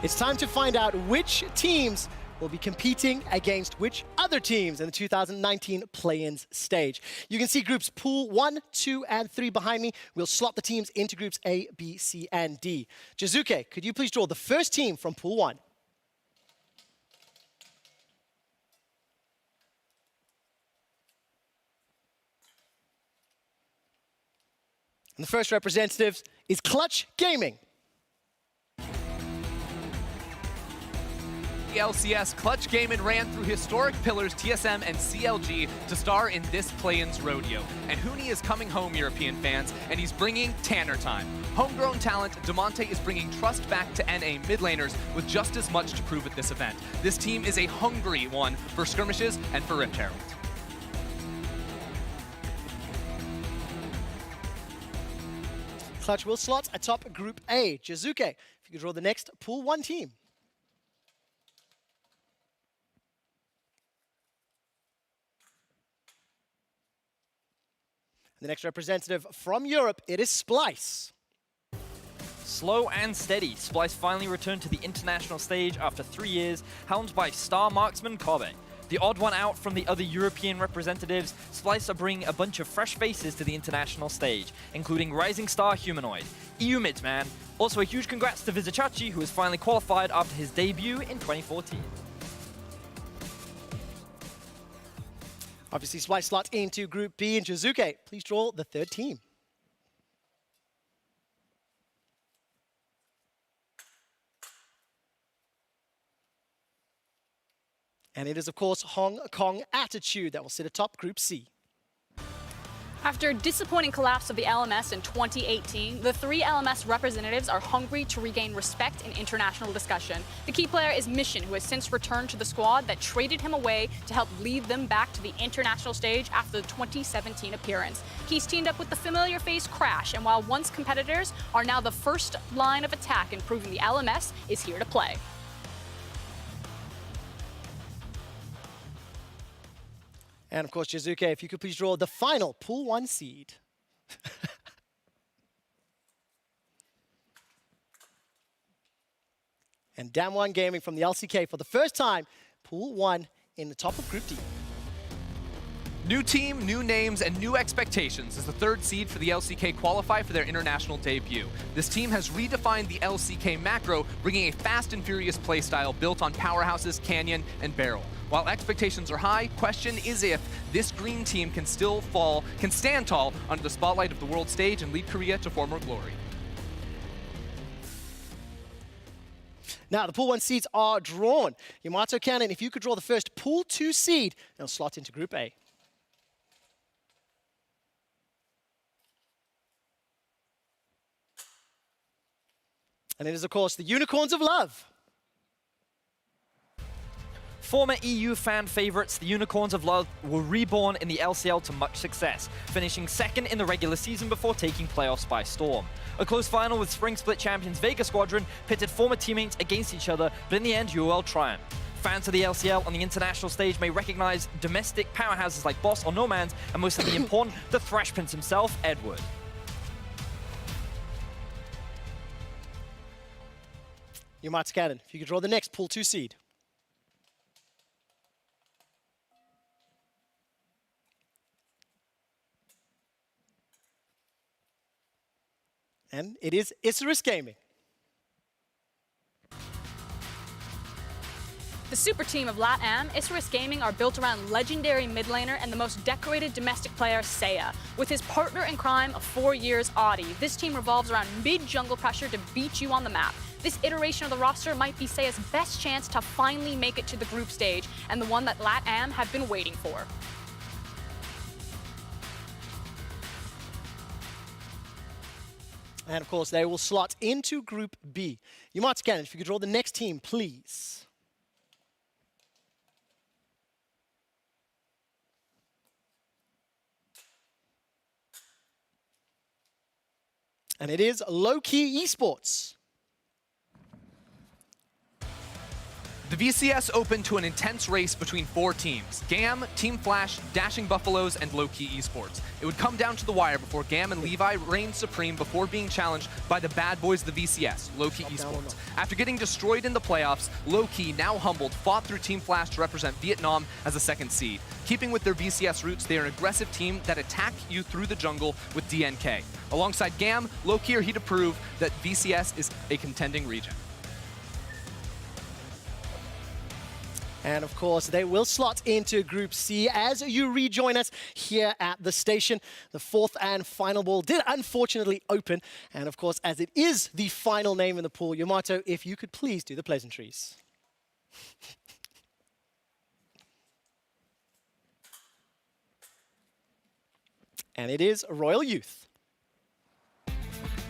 It's time to find out which teams will be competing against which other teams in the 2019 play-ins stage. You can see groups pool 1, 2, and 3 behind me. We'll slot the teams into groups A, B, C, and D. Jiizuke, could you please draw the first team from pool 1? And the first representative is Clutch Gaming. the LCS, Clutch Gaiman ran through historic pillars TSM and CLG to star in this play-ins rodeo. And Huni is coming home, European fans, and he's bringing Tanner time. Homegrown talent, Demonte is bringing trust back to NA mid laners with just as much to prove at this event. This team is a hungry one for skirmishes and for Rift Herald. Clutch will slot atop Group A. Jiizuke, if you could draw the next Pool 1 team. The next representative from Europe, it is Splice. Slow and steady, Splice finally returned to the international stage after 3 years, helmed by star marksman Kobe. The odd one out from the other European representatives, Splice are bringing a bunch of fresh faces to the international stage, including rising star Humanoid, EU Midsman. Also a huge congrats to Vizichachi, who has finally qualified after his debut in 2014. Obviously, Splice slot into Group B, and Jiizuke, please draw the third team. And it is, of course, Hong Kong Attitude that will sit atop Group C. After a disappointing collapse of the LMS in 2018, the 3 LMS representatives are hungry to regain respect in international discussion. The key player is Mission, who has since returned to the squad that traded him away to help lead them back to the international stage after the 2017 appearance. He's teamed up with the familiar face Crash, and while once competitors are now the first line of attack in proving the LMS is here to play. And of course, Jiizuke, if you could please draw the final Pool 1 seed. And Damwon Gaming from the LCK for the first time, Pool 1 in the top of Group D. New team, new names, and new expectations as the 3rd seed for the LCK qualify for their international debut. This team has redefined the LCK macro, bringing a fast and furious playstyle built on powerhouses Canyon and Barrel. While expectations are high, question is if this green team can stand tall under the spotlight of the world stage and lead Korea to former glory. Now, the Pool 1 seeds are drawn. YamatoCannon, if you could draw the first Pool 2 seed, they'll slot into Group A. And it is, of course, the Unicorns of Love. Former EU fan favorites, the Unicorns of Love were reborn in the LCL to much success, finishing 2nd in the regular season before taking playoffs by storm. A close final with Spring Split champions Vega Squadron pitted former teammates against each other, but in the end, UOL triumphed. Fans of the LCL on the international stage may recognize domestic powerhouses like Boss or No Man's, and most of the important, the Thresh Prince himself, Edward. YamatoCannon, if you could draw the next Pool 2 seed. And it is Isurus Gaming. The super team of LatAm, Isurus Gaming, are built around legendary mid laner and the most decorated domestic player, Seiya. With his partner in crime of 4 years, Audi, this team revolves around mid-jungle pressure to beat you on the map. This iteration of the roster might be Seiya's best chance to finally make it to the group stage, and the one that LatAm have been waiting for. And of course, they will slot into Group B. YamatoCannon, if you could draw the next team, please. And it is Low-Key Esports. The VCS opened to an intense race between 4 teams: GAM, Team Flash, Dashing Buffaloes, and Low-Key Esports. It would come down to the wire before GAM and Levi reigned supreme before being challenged by the bad boys of the VCS, Low-Key Esports. After getting destroyed in the playoffs, Low-Key, now humbled, fought through Team Flash to represent Vietnam as a 2nd seed. Keeping with their VCS roots, they are an aggressive team that attack you through the jungle with DNK. Alongside GAM, Low-Key are here to prove that VCS is a contending region. And of course, they will slot into Group C as you rejoin us here at the station. The 4th and final ball did unfortunately open. And of course, as it is the final name in the pool, Yamato, if you could please do the pleasantries. And it is Royal Youth.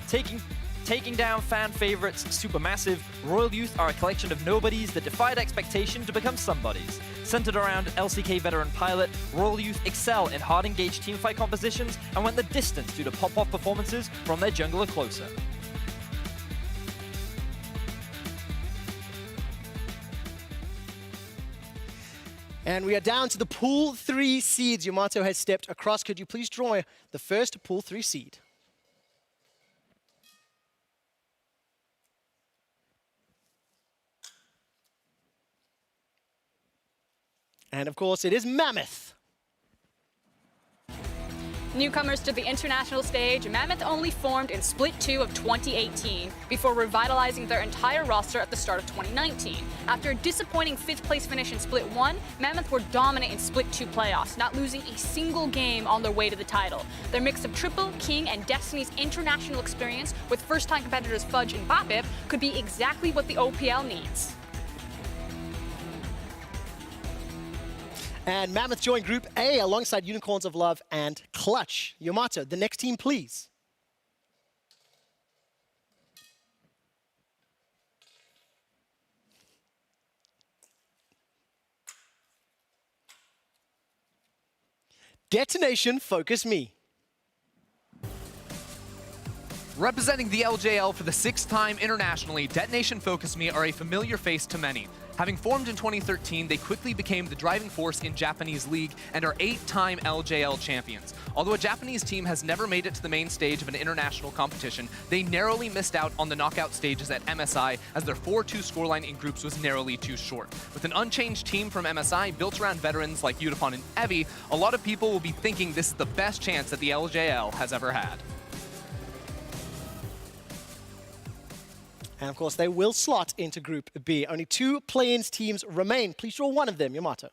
Taking down fan favorites Supermassive, Royal Youth are a collection of nobodies that defied expectation to become somebodies. Centered around LCK veteran Pilot, Royal Youth excel in hard-engaged teamfight compositions and went the distance due to pop-off performances from their jungler Closer. And we are down to the Pool 3 seeds. Yamato has stepped across. Could you please draw the first Pool 3 seed? And of course, it is Mammoth. Newcomers to the international stage, Mammoth only formed in Split 2 of 2018 before revitalizing their entire roster at the start of 2019. After a disappointing 5th place finish in Split 1, Mammoth were dominant in Split 2 playoffs, not losing a single game on their way to the title. Their mix of Triple, King, and Destiny's international experience with first-time competitors Fudge and Bopip could be exactly what the OPL needs. And Mammoth joined Group A alongside Unicorns of Love and Clutch. Yamato, the next team, please. Detonation, focus me. Representing the LJL for the 6th time internationally, Detonation Focus Me are a familiar face to many. Having formed in 2013, they quickly became the driving force in Japanese League and are 8-time LJL champions. Although a Japanese team has never made it to the main stage of an international competition, they narrowly missed out on the knockout stages at MSI as their 4-2 scoreline in groups was narrowly too short. With an unchanged team from MSI built around veterans like Udapon and Evi, a lot of people will be thinking this is the best chance that the LJL has ever had. And of course, they will slot into Group B. Only 2 play-ins teams remain. Please draw one of them, Yamato.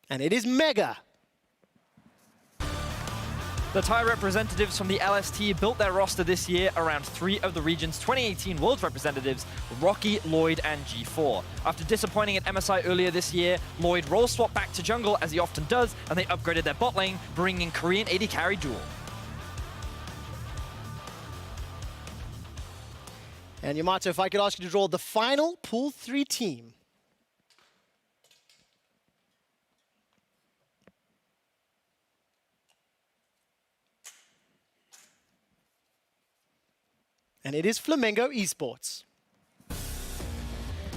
And it is Mega. The Thai representatives from the LST built their roster this year around 3 of the region's 2018 Worlds representatives, Rocky, Lloyd, and G4. After disappointing at MSI earlier this year, Lloyd role swapped back to jungle, as he often does, and they upgraded their bot lane, bringing in Korean AD carry duel. And Yamato, if I could ask you to draw the final Pool 3 team. And it is Flamengo Esports.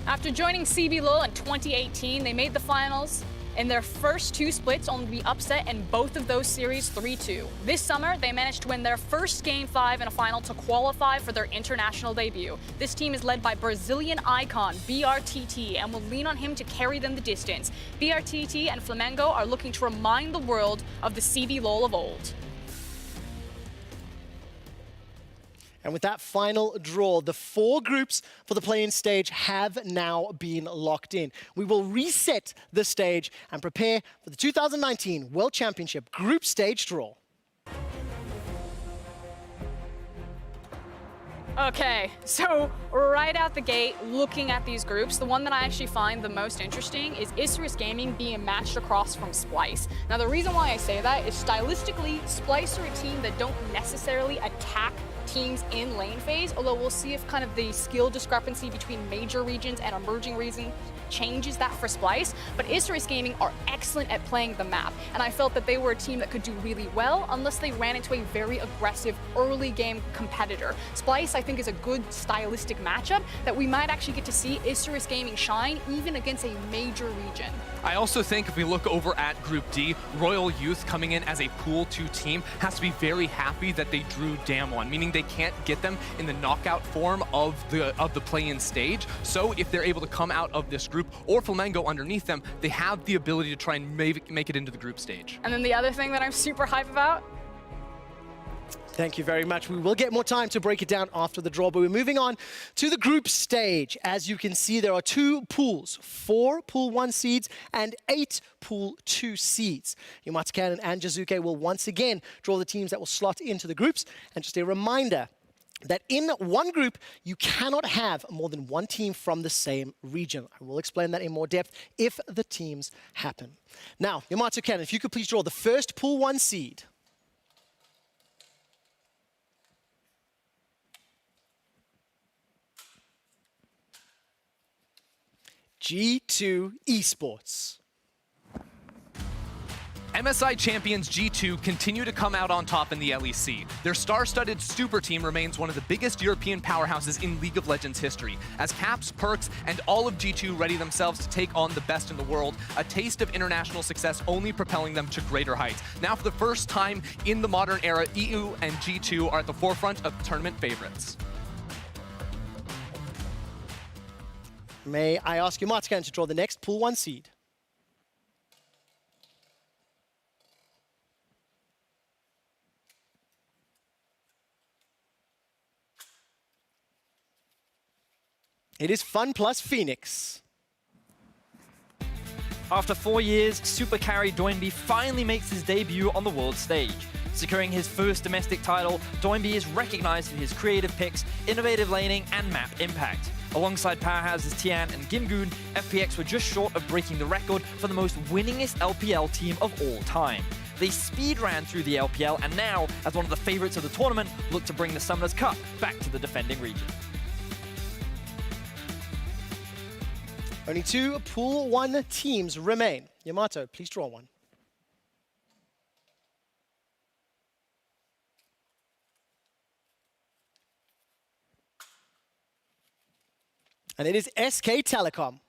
After joining CBLOL in 2018, they made the finals. In their first 2 splits, only to be upset in both of those series 3-2. This summer, they managed to win their first Game 5 in a final to qualify for their international debut. This team is led by Brazilian icon BRTT and will lean on him to carry them the distance. BRTT and Flamengo are looking to remind the world of the CBLOL of old. And with that final draw, the 4 groups for the play-in stage have now been locked in. We will reset the stage and prepare for the 2019 World Championship Group Stage draw. Okay, so right out the gate, looking at these groups, the one that I actually find the most interesting is Isurus Gaming being matched across from Splice. Now, the reason why I say that is stylistically, Splice are a team that don't necessarily attack teams in lane phase, although we'll see if kind of the skill discrepancy between major regions and emerging regions changes that for Splice, but Isurus Gaming are excellent at playing the map, and I felt that they were a team that could do really well unless they ran into a very aggressive early game competitor. Splice, I think, is a good stylistic matchup that we might actually get to see Isurus Gaming shine even against a major region. I also think if we look over at Group D, Royal Youth coming in as a Pool 2 team has to be very happy that they drew Damwon, meaning they can't get them in the knockout form of the play-in stage. So if they're able to come out of this group, or Flamengo underneath them, they have the ability to try and make it into the group stage. And then the other thing that I'm super hype about, Thank you very much. We will get more time to break it down after the draw, but we're moving on to the group stage. As you can see, there are 2 pools, 4 Pool 1 seeds and 8 Pool 2 seeds. YamatoCannon and Jiizuke will once again draw the teams that will slot into the groups. And just a reminder that in one group, you cannot have more than one team from the same region. I will explain that in more depth if the teams happen. Now, YamatoCannon, if you could please draw the first Pool 1 seed. G2 Esports. MSI champions G2 continue to come out on top in the LEC. Their star-studded Super Team remains one of the biggest European powerhouses in League of Legends history, as Caps, Perks, and all of G2 ready themselves to take on the best in the world, a taste of international success only propelling them to greater heights. Now for the first time in the modern era, EU and G2 are at the forefront of tournament favorites. May I ask YamatoCannon to draw the next Pool 1 seed? It is Fun plus Phoenix. After 4 years, super carry Doinby finally makes his debut on the world stage. Securing his first domestic title, Doinby is recognized for his creative picks, innovative laning, and map impact. Alongside powerhouses Tian and Gingoon, FPX were just short of breaking the record for the most winningest LPL team of all time. They speed ran through the LPL and now, as one of the favorites of the tournament, look to bring the Summoners Cup back to the defending region. Only 2 Pool 1 teams remain. Yamato, please draw one. And it is SK Telecom.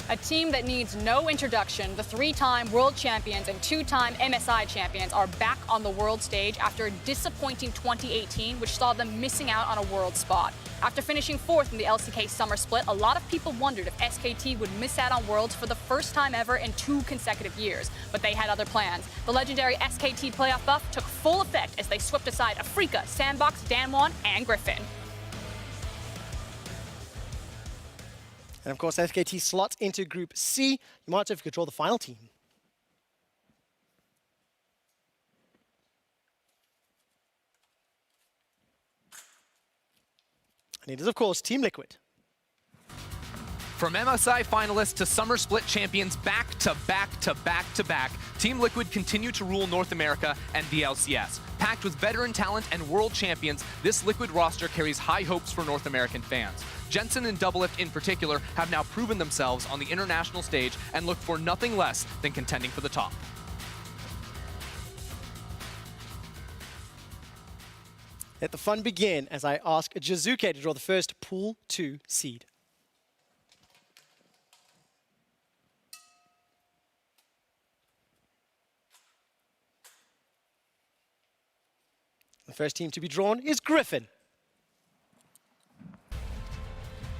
A team that needs no introduction, the 3-time world champions and 2-time MSI champions are back on the world stage after a disappointing 2018, which saw them missing out on a world spot. After finishing 4th in the LCK Summer Split, a lot of people wondered if SKT would miss out on Worlds for the first time ever in 2 consecutive years, but they had other plans. The legendary SKT playoff buff took full effect as they swept aside Afrika, Sandbox, Danwon, and Griffin. And of course, SKT slots into Group C. Yamato, if you could draw the final team. And it is, of course, Team Liquid. From MSI finalists to Summer Split champions, back to back to back to back, Team Liquid continue to rule North America and the LCS. Packed with veteran talent and world champions, this Liquid roster carries high hopes for North American fans. Jensen and Doublelift in particular have now proven themselves on the international stage and look for nothing less than contending for the top. Let the fun begin as I ask Jiizuke to draw the first Pool 2 seed. The first team to be drawn is Griffin.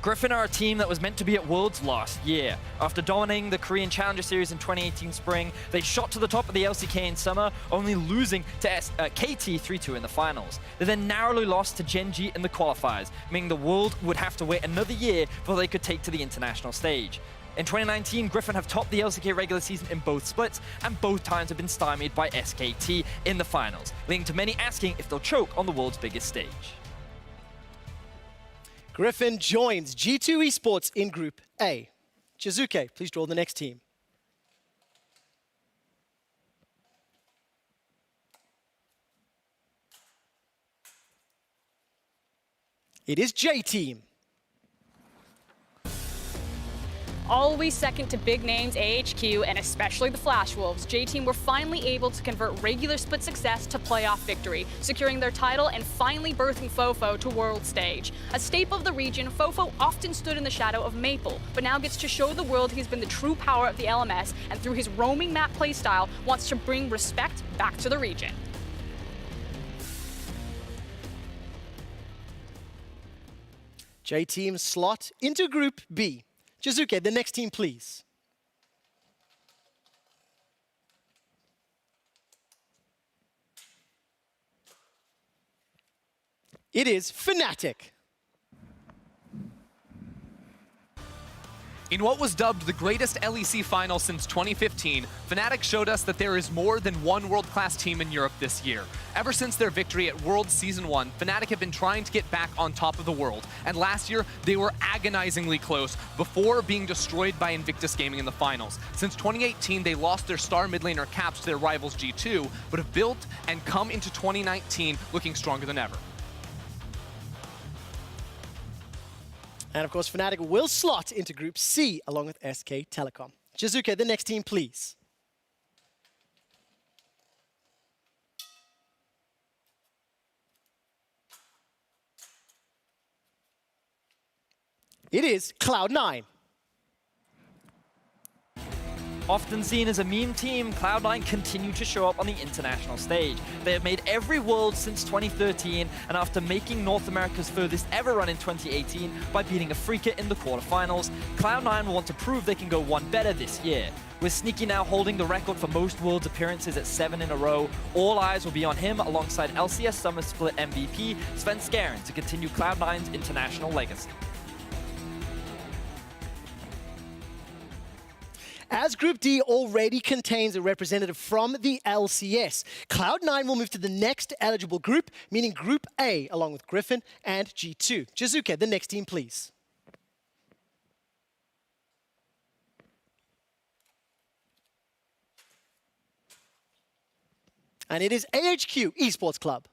Griffin are a team that was meant to be at Worlds last year. After dominating the Korean Challenger Series in 2018 spring, they shot to the top of the LCK in summer, only losing to KT 3-2 in the finals. They then narrowly lost to Genji in the qualifiers, meaning the world would have to wait another year before they could take to the international stage. In 2019, Griffin have topped the LCK regular season in both splits, and both times have been stymied by SKT in the finals, leading to many asking if they'll choke on the world's biggest stage. Griffin joins G2 Esports in Group A. Jiizuke, please draw the next team. It is J-Team. Always second to big names AHQ and especially the Flash Wolves, J-Team were finally able to convert regular split success to playoff victory, securing their title and finally birthing Fofo to world stage. A staple of the region, Fofo often stood in the shadow of Maple, but now gets to show the world he's been the true power of the LMS, and through his roaming map playstyle, wants to bring respect back to the region. J-Team slot into Group B. Jiizuke, the next team, please. It is Fnatic. In what was dubbed the greatest LEC final since 2015, Fnatic showed us that there is more than one world-class team in Europe this year. Ever since their victory at Worlds Season 1, Fnatic have been trying to get back on top of the world, and last year they were agonizingly close before being destroyed by Invictus Gaming in the finals. Since 2018, they lost their star mid laner Caps to their rivals G2, but have built and come into 2019 looking stronger than ever. And of course, Fnatic will slot into Group C along with SK Telecom. Jiizuke, the next team, please. It is Cloud9. Often seen as a meme team, Cloud9 continue to show up on the international stage. They have made every World since 2013, and after making North America's furthest ever run in 2018 by beating Afrika in the quarterfinals, Cloud9 will want to prove they can go one better this year. With Sneaky now holding the record for most Worlds appearances at 7 in a row, all eyes will be on him alongside LCS Summer Split MVP Sven Skaren to continue Cloud9's international legacy. As Group D already contains a representative from the LCS, Cloud9 will move to the next eligible group, meaning Group A, along with Griffin and G2. Jiizuke, the next team, please. And it is AHQ Esports Club.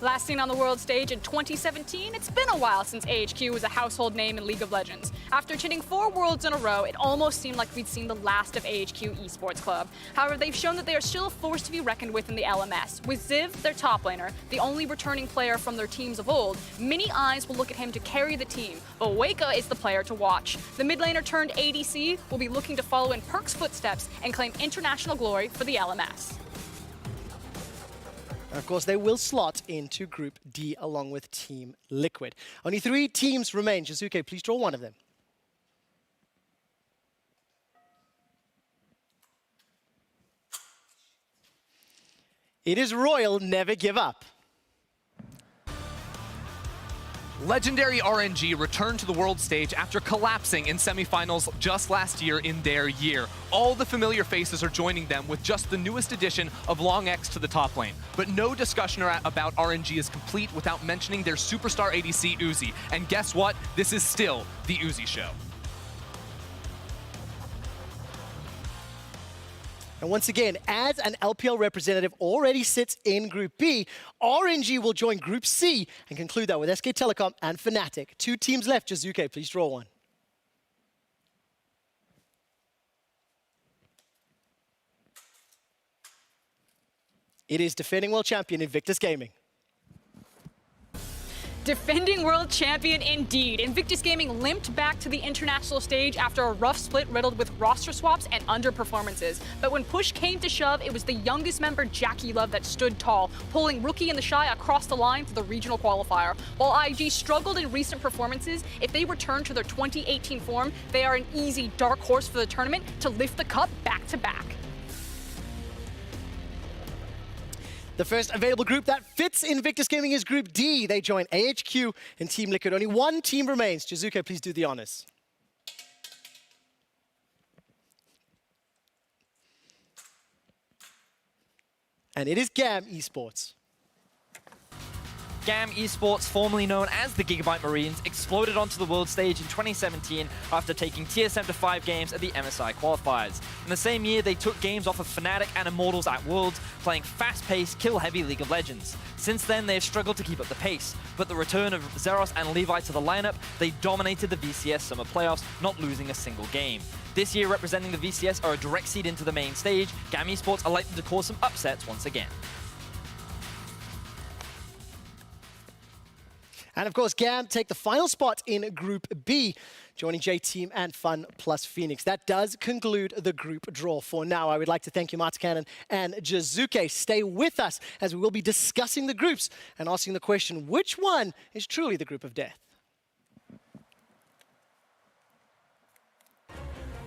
Last seen on the world stage in 2017, it's been a while since AHQ was a household name in League of Legends. After chinning 4 Worlds in a row, it almost seemed like we'd seen the last of AHQ Esports Club. However, they've shown that they are still a force to be reckoned with in the LMS. With Ziv, their top laner, the only returning player from their teams of old, many eyes will look at him to carry the team, but Weka is the player to watch. The mid laner turned ADC will be looking to follow in Perk's footsteps and claim international glory for the LMS. And of course, they will slot into Group D along with Team Liquid. Only 3 teams remain. Jiizuke, please draw one of them. It is Royal Never Give Up. Legendary RNG returned to the world stage after collapsing in semifinals just last year in their year. All the familiar faces are joining them with just the newest addition of Long X to the top lane. But no discussion about RNG is complete without mentioning their superstar ADC Uzi. And guess what? This is still the Uzi show. And once again, as an LPL representative already sits in Group B, RNG will join Group C and conclude that with SK Telecom and Fnatic. 2 teams left. Jiizuke, please draw one. It is defending world champion Invictus Gaming. Defending world champion indeed. Invictus Gaming limped back to the international stage after a rough split riddled with roster swaps and underperformances. But when push came to shove, it was the youngest member, Jackie Love, that stood tall, pulling Rookie and the Shy across the line for the regional qualifier. While IG struggled in recent performances, if they return to their 2018 form, they are an easy dark horse for the tournament to lift the cup back to back. The first available group that fits Invictus Gaming is Group D. They join AHQ and Team Liquid. Only 1 team remains. Jiizuke, please do the honors. And it is GAM Esports. GAM Esports, formerly known as the Gigabyte Marines, exploded onto the world stage in 2017 after taking TSM to 5 games at the MSI qualifiers. In the same year, they took games off of Fnatic and Immortals at Worlds, playing fast-paced, kill-heavy League of Legends. Since then, they have struggled to keep up the pace, but the return of Zeros and Levi to the lineup, they dominated the VCS Summer Playoffs, not losing a single game. This year, representing the VCS are a direct seed into the main stage. GAM Esports are likely to cause some upsets once again. And of course, GAM take the final spot in Group B, joining J-Team and Fun plus Phoenix. That does conclude the group draw for now. I would like to thank YamatoCannon and Jiizuke. Stay with us as we will be discussing the groups and asking the question, which one is truly the group of death?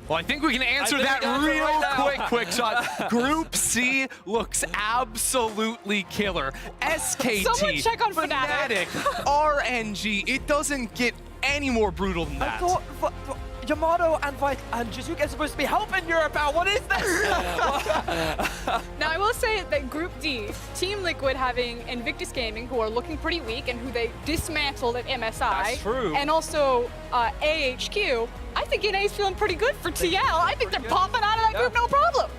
Well, I think we can answer think that we can answer real right now. quick shot. Group C looks absolutely killer. SKT, Someone check on Fnatic. RNG. It doesn't get any more brutal than I that. thought Yamato and Jiizuke are supposed to be helping Europe out. What is this? Now, I will say that Group D, Team Liquid having Invictus Gaming, who are looking pretty weak and who they dismantled at MSI. That's true. And also AHQ. I think NA is feeling pretty good for TL. I think they're popping out of that group, no problem.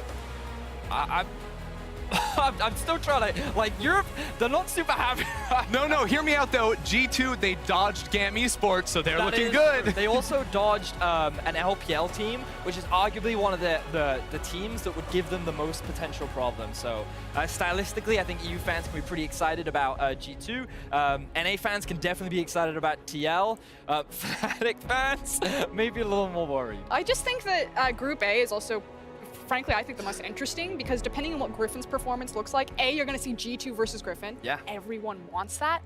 I'm still trying to, like, Europe, they're not super happy. No, hear me out though. G2, they dodged GAM Esports, so they're That looking is good. true. They also dodged an LPL team, which is arguably one of the teams that would give them the most potential problems. So stylistically, I think EU fans can be pretty excited about G2. NA fans can definitely be excited about TL. Fnatic fans, maybe a little more worried. I just think that Group A is also, frankly, I think the most interesting, because depending on what Griffin's performance looks like, A, you're going to see G2 versus Griffin. Yeah. Everyone wants that.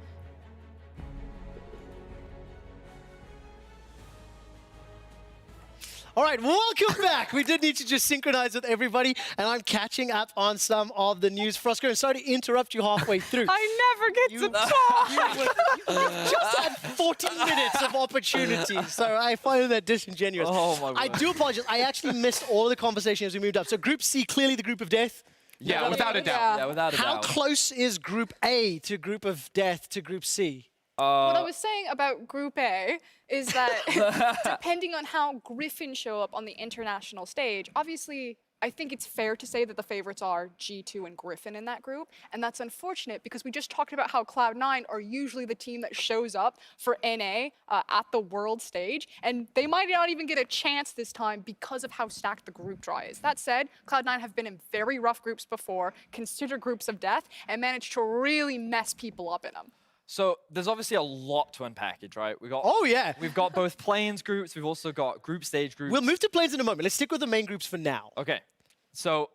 All right, welcome back. We did need to just synchronize with everybody, and I'm catching up on some of the news. Frosco, I'm sorry to interrupt you halfway through. I never get to talk. You just had 14 minutes of opportunity, so I find that disingenuous. Oh, my I word. do apologize. I actually missed all of the conversation as we moved up. So Group C, clearly the group of death. Yeah, without a doubt. Yeah. Yeah, without a How doubt. close is Group A to Group of Death to Group C? What I was saying about Group A is that depending on how Griffin show up on the international stage, obviously, I think it's fair to say that the favorites are G2 and Griffin in that group. And that's unfortunate because we just talked about how Cloud9 are usually the team that shows up for NA at the world stage. And they might not even get a chance this time because of how stacked the group draw is. That said, Cloud9 have been in very rough groups before, considered groups of death, and managed to really mess people up in them. So there's obviously a lot to unpackage, right? Oh, yeah. We've got both play-ins groups. We've also got group stage groups. We'll move to planes in a moment. Let's stick with the main groups for now. Okay, so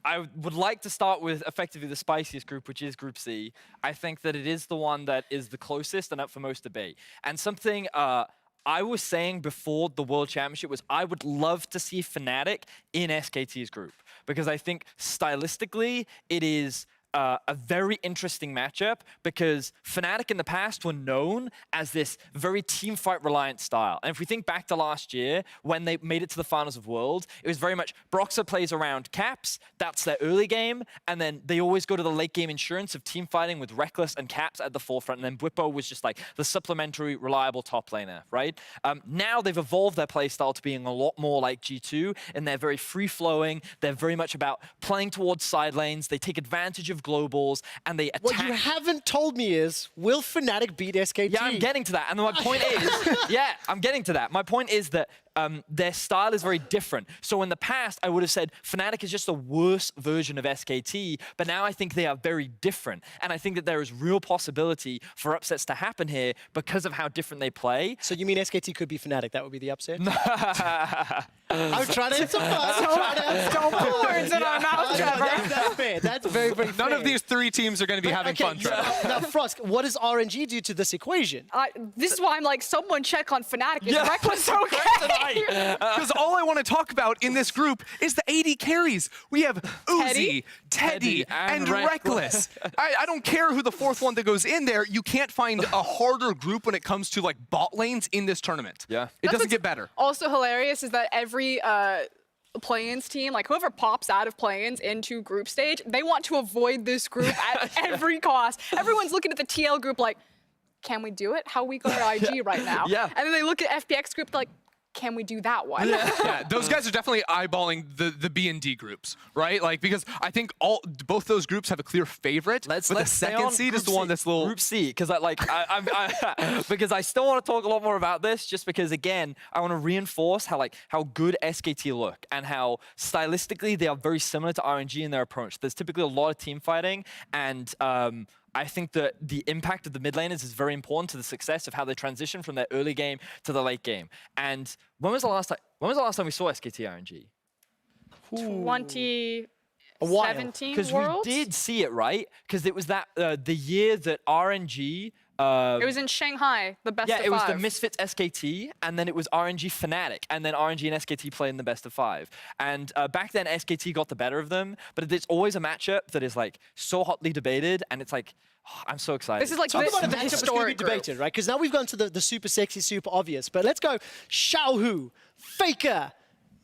I would like to start with effectively the spiciest group, which is Group C. I think that it is the one that is the closest and up for most debate. And something I was saying before the World Championship was I would love to see Fnatic in SKT's group, because I think stylistically it is a very interesting matchup, because Fnatic in the past were known as this very team fight reliant style. And if we think back to last year when they made it to the finals of Worlds, it was very much Broxah plays around Caps, that's their early game, and then they always go to the late game insurance of team fighting with Reckless and Caps at the forefront, and then Bwipo was just like the supplementary reliable top laner, right? Now they've evolved their play style to being a lot more like G2, and they're very free-flowing, they're very much about playing towards side lanes, they take advantage of globals, and they attack. What you haven't told me is, will Fnatic beat SKT? Yeah, I'm getting to that. And my point is, yeah, I'm getting to that. My point is that their style is very different. So in the past, I would have said Fnatic is just a worse version of SKT, but now I think they are very different. And I think that there is real possibility for upsets to happen here because of how different they play. So you mean SKT could be Fnatic? That would be the upset? I'm trying to answer fast. Don't put words in our mouth, Trevor. That's fair. That's very, very fair. None of these three teams are going to be having fun, Trevor. Now, Frost, what does RNG do to this equation? This is why I'm like, someone check on Fnatic. Is Reckless okay? Because all I want to talk about in this group is the AD carries. We have Uzi, Teddy, and Reckless. I don't care who the fourth one that goes in there. You can't find a harder group when it comes to like bot lanes in this tournament. Yeah. It doesn't get better. Also hilarious is that every play-ins team, like whoever pops out of play-ins into group stage, they want to avoid this group at every cost. Everyone's looking at the TL group like, can we do it? How weak are IG right now? Yeah. And then they look at FPX group like, can we do that one? Yeah, those guys are definitely eyeballing the B and D groups, right? Like, because I think both those groups have a clear favorite. But the second seed is the one that's little Group C, because because I still want to talk a lot more about this, just because again I want to reinforce how good SKT look and how stylistically they are very similar to RNG in their approach. There's typically a lot of team fighting, and I think that the impact of the mid laners is very important to the success of how they transition from their early game to the late game. And when was the last time we saw SKT RNG? 2017 Because we Worlds? did see it, right? Because it was that the year that RNG It was in Shanghai, the best of Yeah, five. it was the Misfits SKT, and then it was RNG Fnatic, and then RNG and SKT played in the best of 5. And back then, SKT got the better of them, but it's always a matchup that is like so hotly debated, and it's like, oh, I'm so excited. This is like Talk the about a matchup that's going to be historic group. debated, right? Because now we've gone to the super sexy, super obvious. But let's go Xiaohu, Faker,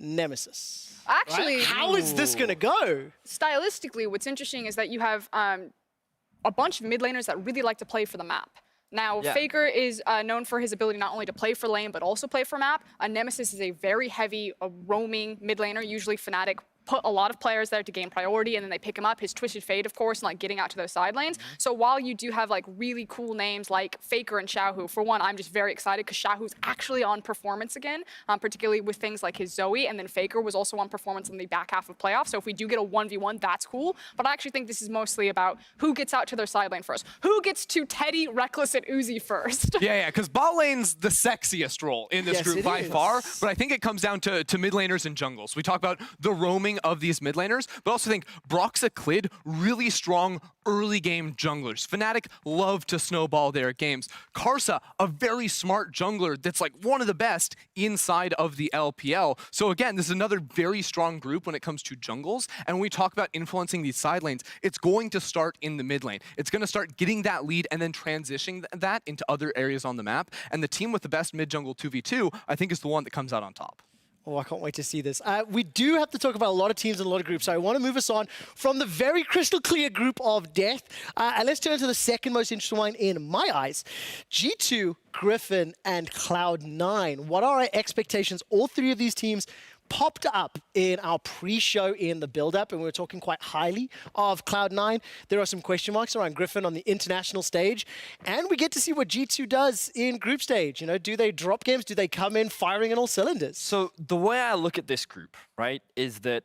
Nemesis. Actually, Right? How is this going to go? stylistically, what's interesting is that you have a bunch of mid laners that really like to play for the map. Now, Yeah. Faker is known for his ability not only to play for lane, but also play for map. Nemesis is a very heavy, roaming mid laner, usually Fnatic put a lot of players there to gain priority, and then they pick him up. His Twisted Fate, of course, and like getting out to those side lanes. So while you do have like really cool names like Faker and Xiaohu, for one, I'm just very excited because Xiaohu's actually on performance again, particularly with things like his Zoe, and then Faker was also on performance in the back half of playoffs. So if we do get a 1v1, that's cool. But I actually think this is mostly about who gets out to their side lane first. Who gets to Teddy, Reckless, and Uzi first? Yeah, because bot lane's the sexiest role in this Yes, group it by is. far, but I think it comes down to mid laners and jungles. We talk about the roaming of these mid laners, but also think Broxah, Clid, really strong early game junglers. Fnatic love to snowball their games. Karsa, a very smart jungler that's like one of the best inside of the LPL. So again, this is another very strong group when it comes to jungles, and when we talk about influencing these side lanes, it's going to start in the mid lane. It's going to start getting that lead and then transitioning that into other areas on the map, and the team with the best mid jungle 2v2, I think, is the one that comes out on top. Oh, I can't wait to see this. We do have to talk about a lot of teams and a lot of groups, so I want to move us on from the very crystal clear group of death, and let's turn to the second most interesting one in my eyes. G2, Griffin, and Cloud9. What are our expectations? All three of these teams popped up in our pre-show in the build-up, and we were talking quite highly of Cloud9. There are some question marks around Griffin on the international stage, and we get to see what G2 does in group stage. You know, do they drop games? Do they come in firing on all cylinders? So the way I look at this group, right, is that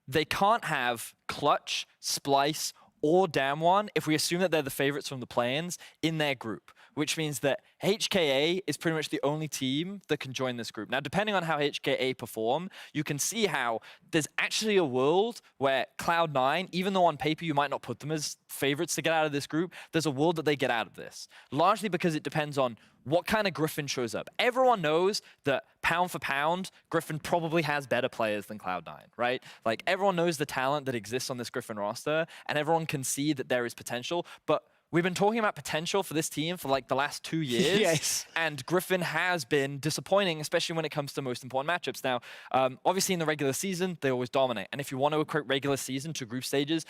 they can't have Clutch, Splice, or Damwon if we assume that they're the favorites from the play-ins in their group, which means that HKA is pretty much the only team that can join this group. Now, depending on how HKA perform, you can see how there's actually a world where Cloud9, even though on paper you might not put them as favorites to get out of this group, there's a world that they get out of this. Largely because it depends on what kind of Griffin shows up. Everyone knows that pound for pound, Griffin probably has better players than Cloud9, right? Like, everyone knows the talent that exists on this Griffin roster, and everyone can see that there is potential, but we've been talking about potential for this team for like the last 2 years. Yes. And Griffin has been disappointing, especially when it comes to most important matchups. Now, obviously in the regular season, they always dominate. And if you want to equate regular season to group stages,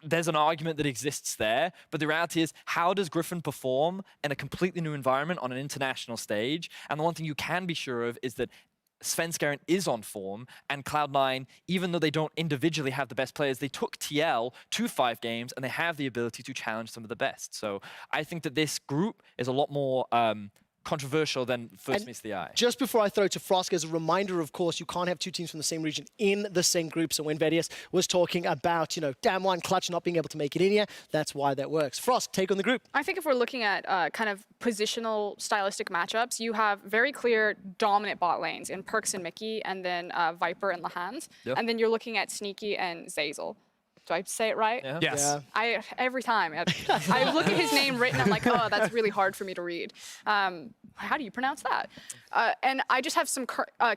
there's an argument that exists there, but the reality is, how does Griffin perform in a completely new environment on an international stage? And the one thing you can be sure of is that Svenskeren is on form, and Cloud9, even though they don't individually have the best players, they took TL to 5 games, and they have the ability to challenge some of the best. So I think that this group is a lot more controversial than first meets the eye. Just before I throw to Frosk, as a reminder, of course, you can't have two teams from the same region in the same group. So when VODS was talking about, you know, Damwon, Clutch not being able to make it in here, that's why that works. Frosk, take on the group. I think if we're looking at kind of positional stylistic matchups, you have very clear dominant bot lanes in Perks and Mickey, and then Viper and Lahans. Yep. And then you're looking at Sneaky and Zazel. Do I say it right? Yeah. Yes. Yeah. Every time I look at his name written, I'm like, oh, that's really hard for me to read. How do you pronounce that? And I just have some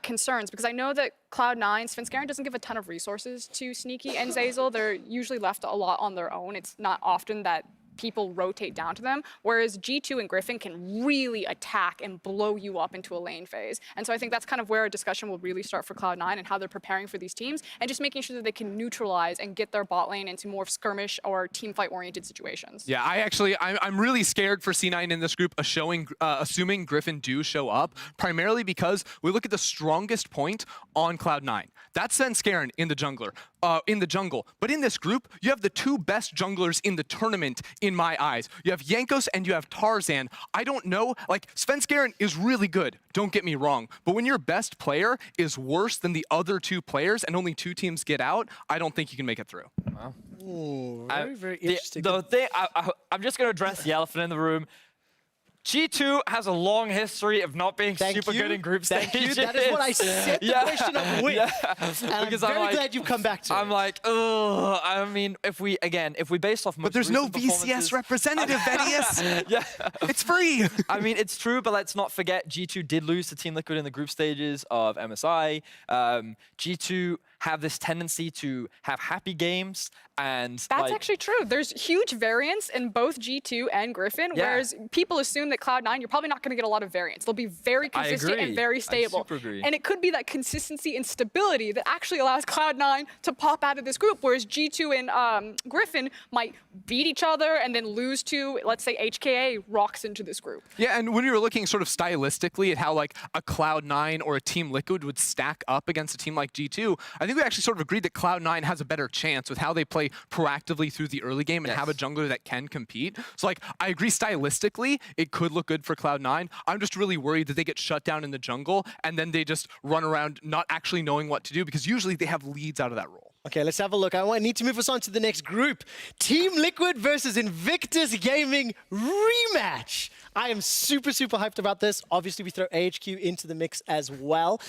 concerns because I know that Cloud9, Svenskeren doesn't give a ton of resources to Sneaky and Zazel. They're usually left a lot on their own. It's not often that people rotate down to them, whereas G2 and Griffin can really attack and blow you up into a lane phase. And so I think that's kind of where a discussion will really start for Cloud9 and how they're preparing for these teams and just making sure that they can neutralize and get their bot lane into more skirmish or team fight oriented situations. Yeah, I'm really scared for C9 in this group, assuming Griffin do show up, primarily because we look at the strongest point on Cloud9. That's Svenskeren in the jungle. But in this group, you have the 2 best junglers in the tournament in my eyes. You have Jankos and you have Tarzan. I don't know, like, Svenskeren is really good, don't get me wrong, but when your best player is worse than the other 2 players and only 2 teams get out, I don't think you can make it through. Wow. Ooh, very, very interesting. The thing, I'm just going to address the elephant in the room. G2 has a long history of not being super good in group stages. That is what I set the question up with. And Because I'm very like, glad you've come back to it. I'm like, oh, I mean, if we based off most But there's no recent VCS performances- representative, VODS. Yeah. It's free. I mean, it's true, but let's not forget G2 did lose to Team Liquid in the group stages of MSI. G2 have this tendency to have happy games, and That's actually true. There's huge variance in both G2 and Griffin, whereas people assume that Cloud9, you're probably not going to get a lot of variance. They'll be very consistent and very stable. I super agree. And it could be that consistency and stability that actually allows Cloud9 to pop out of this group, whereas G2 and Griffin might beat each other and then lose to, let's say, HKA rocks into this group. Yeah, and when we were looking sort of stylistically at how like a Cloud9 or a Team Liquid would stack up against a team like G2, I think we actually sort of agreed that Cloud9 has a better chance with how they play proactively through the early game and have a jungler that can compete. So like, I agree stylistically, it could look good for Cloud9. I'm just really worried that they get shut down in the jungle and then they just run around not actually knowing what to do, because usually they have leads out of that role. Okay, let's have a look. I need to move us on to the next group. Team Liquid versus Invictus Gaming rematch. I am super, super hyped about this. Obviously, we throw AHQ into the mix as well.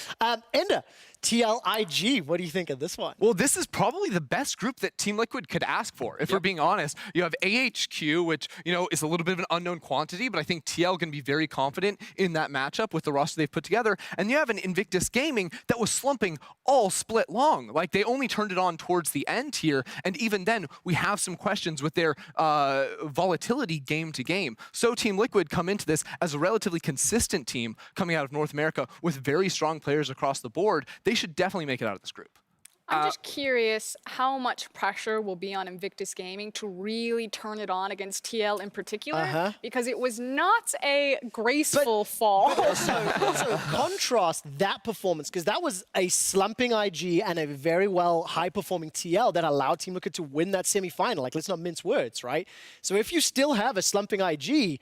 Ender, TLIG, what do you think of this one? Well, this is probably the best group that Team Liquid could ask for, if we're being honest. You have AHQ, which, you know, is a little bit of an unknown quantity, but I think TL can be very confident in that matchup with the roster they've put together. And you have an Invictus Gaming that was slumping all split long. Like, they only turned it on towards the end here, and even then, we have some questions with their volatility game to game. So Team Liquid come into this as a relatively consistent team coming out of North America with very strong players across the board. They should definitely make it out of this group. I'm just curious how much pressure will be on Invictus Gaming to really turn it on against TL in particular, because it was not a graceful fall. Also contrast that performance, because that was a slumping IG and a very well high-performing TL that allowed Team Liquid to win that semi-final. Like, let's not mince words, right? So if you still have a slumping IG,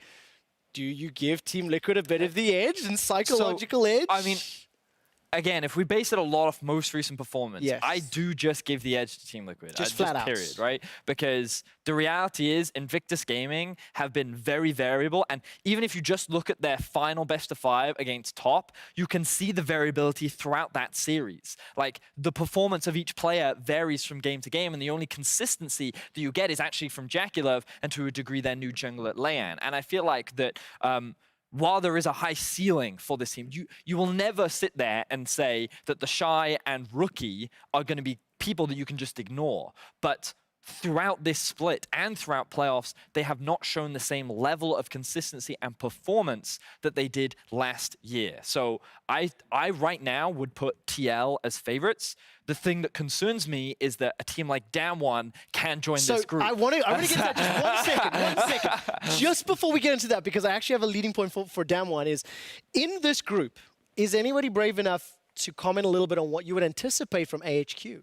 do you give Team Liquid a bit of the edge and psychological edge? I mean, again, if we base it a lot off most recent performance, I do just give the edge to Team Liquid. Just flat out. Period, right? Because the reality is Invictus Gaming have been very variable, and even if you just look at their final best of 5 against Top, you can see the variability throughout that series. Like, the performance of each player varies from game to game, and the only consistency that you get is actually from Jaculov and to a degree their new jungler Leyan. And I feel like that while there is a high ceiling for this team, you will never sit there and say that the Shy and Rookie are going to be people that you can just ignore. But throughout this split and throughout playoffs, they have not shown the same level of consistency and performance that they did last year. So I right now would put TL as favorites. The thing that concerns me is that a team like Damwon can join this group. I want to get into that just 1 second. Just before we get into that, because I actually have a leading point for Damwon, is in this group, is anybody brave enough to comment a little bit on what you would anticipate from AHQ?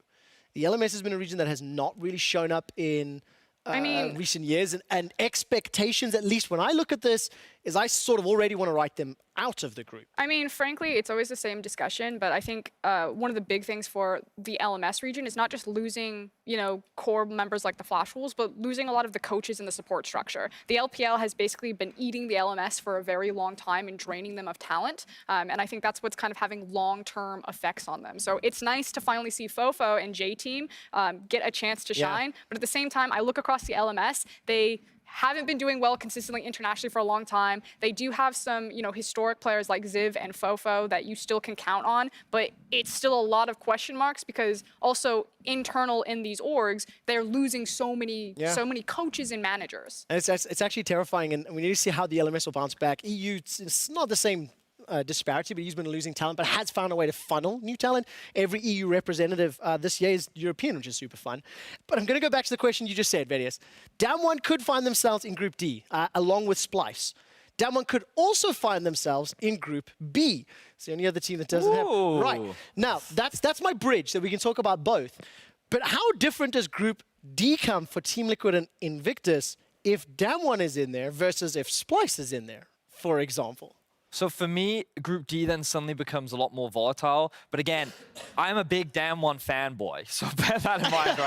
The LMS has been a region that has not really shown up in recent years, and expectations, at least when I look at this, is I sort of already want to write them out of the group. I mean, frankly, it's always the same discussion, but I think one of the big things for the LMS region is not just losing, you know, core members like the Flash Wolves, but losing a lot of the coaches and the support structure. The LPL has basically been eating the LMS for a very long time and draining them of talent, and I think that's what's kind of having long-term effects on them. So it's nice to finally see Fofo and J-Team get a chance to shine, but at the same time, I look across the LMS, they haven't been doing well consistently internationally for a long time. They do have some, you know, historic players like Ziv and Fofo that you still can count on, but it's still a lot of question marks because also internal in these orgs, they're losing so many coaches and managers. And it's actually terrifying, and we need to see how the LMS will bounce back. EU, it's not the same disparity, but he's been losing talent, but has found a way to funnel new talent. Every EU representative this year is European, which is super fun. But I'm going to go back to the question you just said, VODS. Damwon could find themselves in Group D, along with Splice. Damwon could also find themselves in Group B. It's the only other team that doesn't have... Right. Now, that's my bridge, that we can talk about both. But how different does Group D come for Team Liquid and Invictus if Damwon is in there versus if Splice is in there, for example? So for me, Group D then suddenly becomes a lot more volatile. But again, I'm a big Damwon fanboy, so bear that in mind,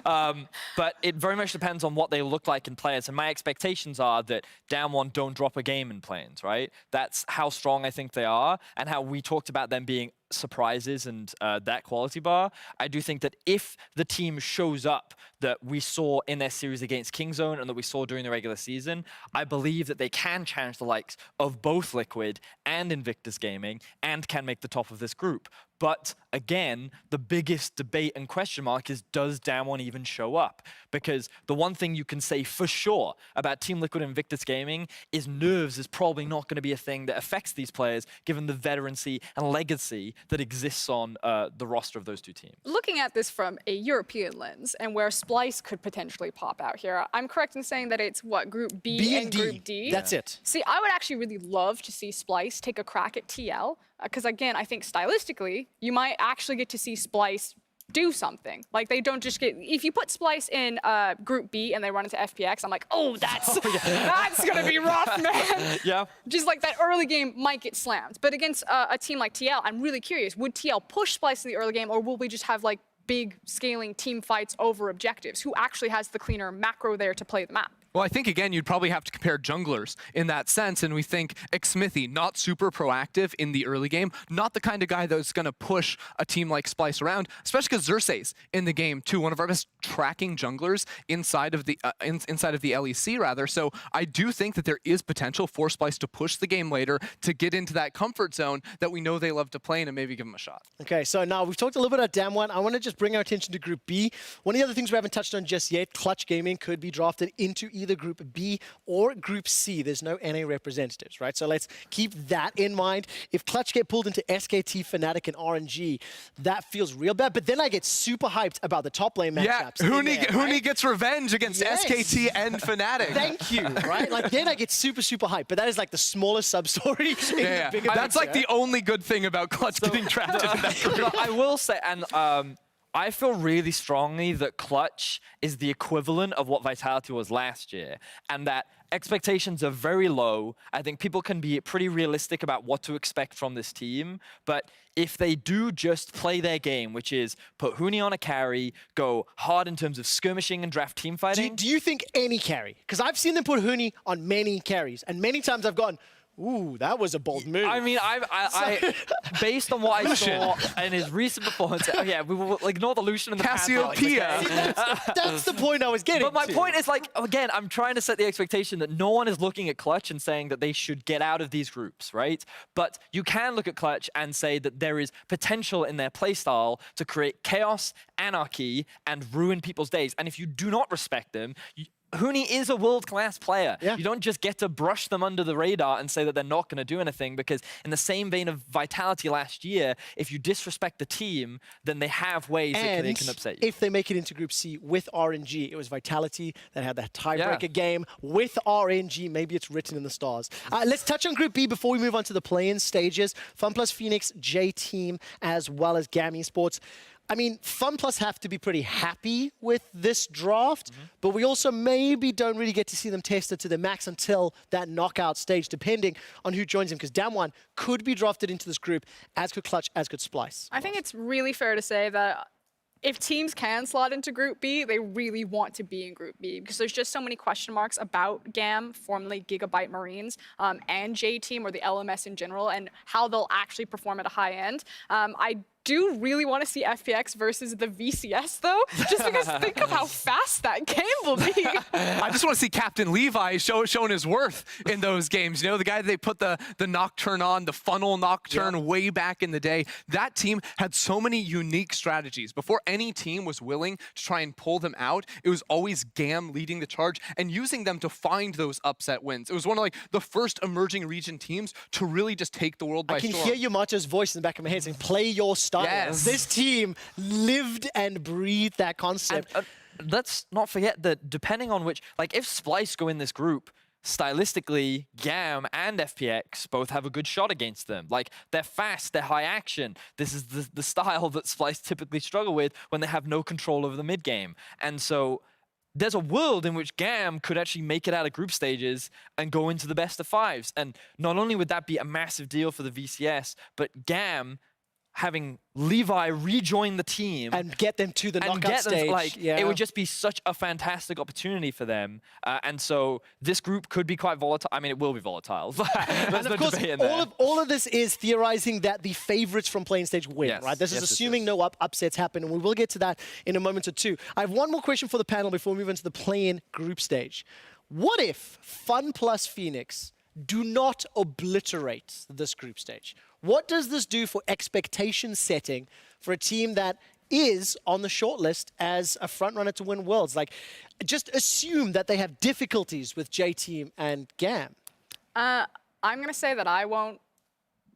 right? But it very much depends on what they look like in players. And my expectations are that Damwon don't drop a game in Plains, right? That's how strong I think they are, and how we talked about them being surprises and that quality bar. I do think that if the team shows up that we saw in their series against Kingzone and that we saw during the regular season, I believe that they can challenge the likes of both Liquid and Invictus Gaming and can make the top of this group. But again, the biggest debate and question mark is, does Damwon even show up? Because the one thing you can say for sure about Team Liquid and Invictus Gaming is nerves is probably not going to be a thing that affects these players, given the veterancy and legacy that exists on the roster of those two teams. Looking at this from a European lens and where Splice could potentially pop out here, I'm correct in saying that it's what, Group B and Group D? That's it. See, I would actually really love to see Splice take a crack at TL, because again, I think stylistically, you might actually get to see Splice do something. Like, they don't just get, if you put Splice in Group B and they run into FPX, I'm like, oh, that's gonna be rough, man. Yeah. Just like that early game might get slammed. But against a team like TL, I'm really curious, would TL push Splice in the early game, or will we just have like big scaling team fights over objectives? Who actually has the cleaner macro there to play the map? Well, I think, again, you'd probably have to compare junglers in that sense, and we think Xmithy, not super proactive in the early game, not the kind of guy that's going to push a team like Splice around, especially because Xerxes in the game, too, one of our best tracking junglers inside of the LEC, rather. So I do think that there is potential for Splice to push the game later, to get into that comfort zone that we know they love to play in, and maybe give them a shot. Okay, so now we've talked a little bit about Damwon. I want to just bring our attention to Group B. One of the other things we haven't touched on just yet, Clutch Gaming could be drafted into either Group B or Group C. There's no NA representatives, right? So let's keep that in mind. If Clutch get pulled into SKT, Fnatic, and RNG, that feels real bad. But then I get super hyped about the top lane matchups. Yeah, Huni gets revenge against SKT and Fnatic. Thank you, right? Like, then I get super, super hyped. But that is like the smallest sub-story in the bigger That's like picture. the only good thing about Clutch getting drafted in that group. I will say, and I feel really strongly that Clutch is the equivalent of what Vitality was last year, and that expectations are very low. I think people can be pretty realistic about what to expect from this team, but if they do just play their game, which is put Huni on a carry, go hard in terms of skirmishing and draft team fighting. Do you think any carry? Because I've seen them put Huni on many carries, and many times I've gone, ooh, that was a bold move. I mean, I based on what I saw in his recent performance, yeah, we will ignore the Lucian and the Cassiopeia. That's the point I was getting But my to. point is, like, again, I'm trying to set the expectation that no one is looking at Clutch and saying that they should get out of these groups, right? But you can look at Clutch and say that there is potential in their playstyle to create chaos, anarchy, and ruin people's days. And if you do not respect them, Huni is a world-class player. Yeah. You don't just get to brush them under the radar and say that they're not going to do anything, because in the same vein of Vitality last year, if you disrespect the team, then they have ways that they can upset you. If they make it into Group C with RNG, it was Vitality that had that tiebreaker game with RNG. Maybe it's written in the stars. Let's touch on Group B before we move on to the play-in stages. FunPlus, Phoenix, J-Team, as well as GAM Esports. I mean, FunPlus have to be pretty happy with this draft, but we also maybe don't really get to see them tested to their max until that knockout stage, depending on who joins them, because Damwon could be drafted into this group, as could Clutch, as could Splice. I think it's really fair to say that if teams can slot into Group B, they really want to be in Group B, because there's just so many question marks about GAM, formerly Gigabyte Marines, and J-Team, or the LMS in general, and how they'll actually perform at a high end. I do really want to see FPX versus the VCS, though, just because think of how fast that game will be. I just want to see Captain Levi showing his worth in those games. You know, the guy that they put the Nocturne on, the funnel Nocturne way back in the day. That team had so many unique strategies. Before any team was willing to try and pull them out, it was always GAM leading the charge and using them to find those upset wins. It was one of like the first emerging region teams to really just take the world by storm. I can hear Yamato's voice in the back of my head saying, play your style. Yes. This team lived and breathed that concept. And, let's not forget that depending on which, like if Splice go in this group, stylistically, GAM and FPX both have a good shot against them. Like, they're fast, they're high action. This is the style that Splice typically struggle with when they have no control over the mid game. And so there's a world in which GAM could actually make it out of group stages and go into the best of fives. And not only would that be a massive deal for the VCS, but GAM having Levi rejoin the team and get them to the knockout stage. It would just be such a fantastic opportunity for them. And so this group could be quite volatile. I mean, it will be volatile. And of course, all of this is theorizing that the favorites from playing stage win, right? This is assuming no upsets happen, and we will get to that in a moment or two. I have one more question for the panel before we move into the play-in group stage. What if Fun plus Phoenix do not obliterate this group stage? What does this do for expectation setting for a team that is on the shortlist as a frontrunner to win Worlds? Like, just assume that they have difficulties with J-Team and GAM. I'm going to say that I won't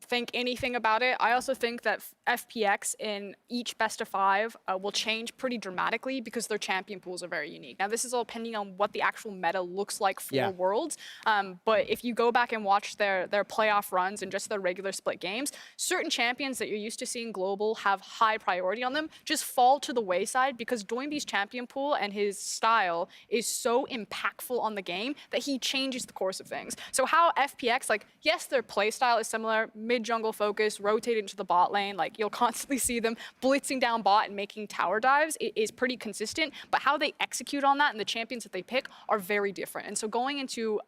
think anything about it. I also think that FPX in each best of 5 will change pretty dramatically because their champion pools are very unique. Now, this is all depending on what the actual meta looks like for Worlds. But if you go back and watch their playoff runs and just their regular split games, certain champions that you're used to seeing global have high priority on them just fall to the wayside because Doinby's champion pool and his style is so impactful on the game that he changes the course of things. So how FPX, like, yes, their play style is similar, mid-jungle focus, rotate into the bot lane. Like, you'll constantly see them blitzing down bot and making tower dives. It is pretty consistent, but how they execute on that and the champions that they pick are very different. And so going into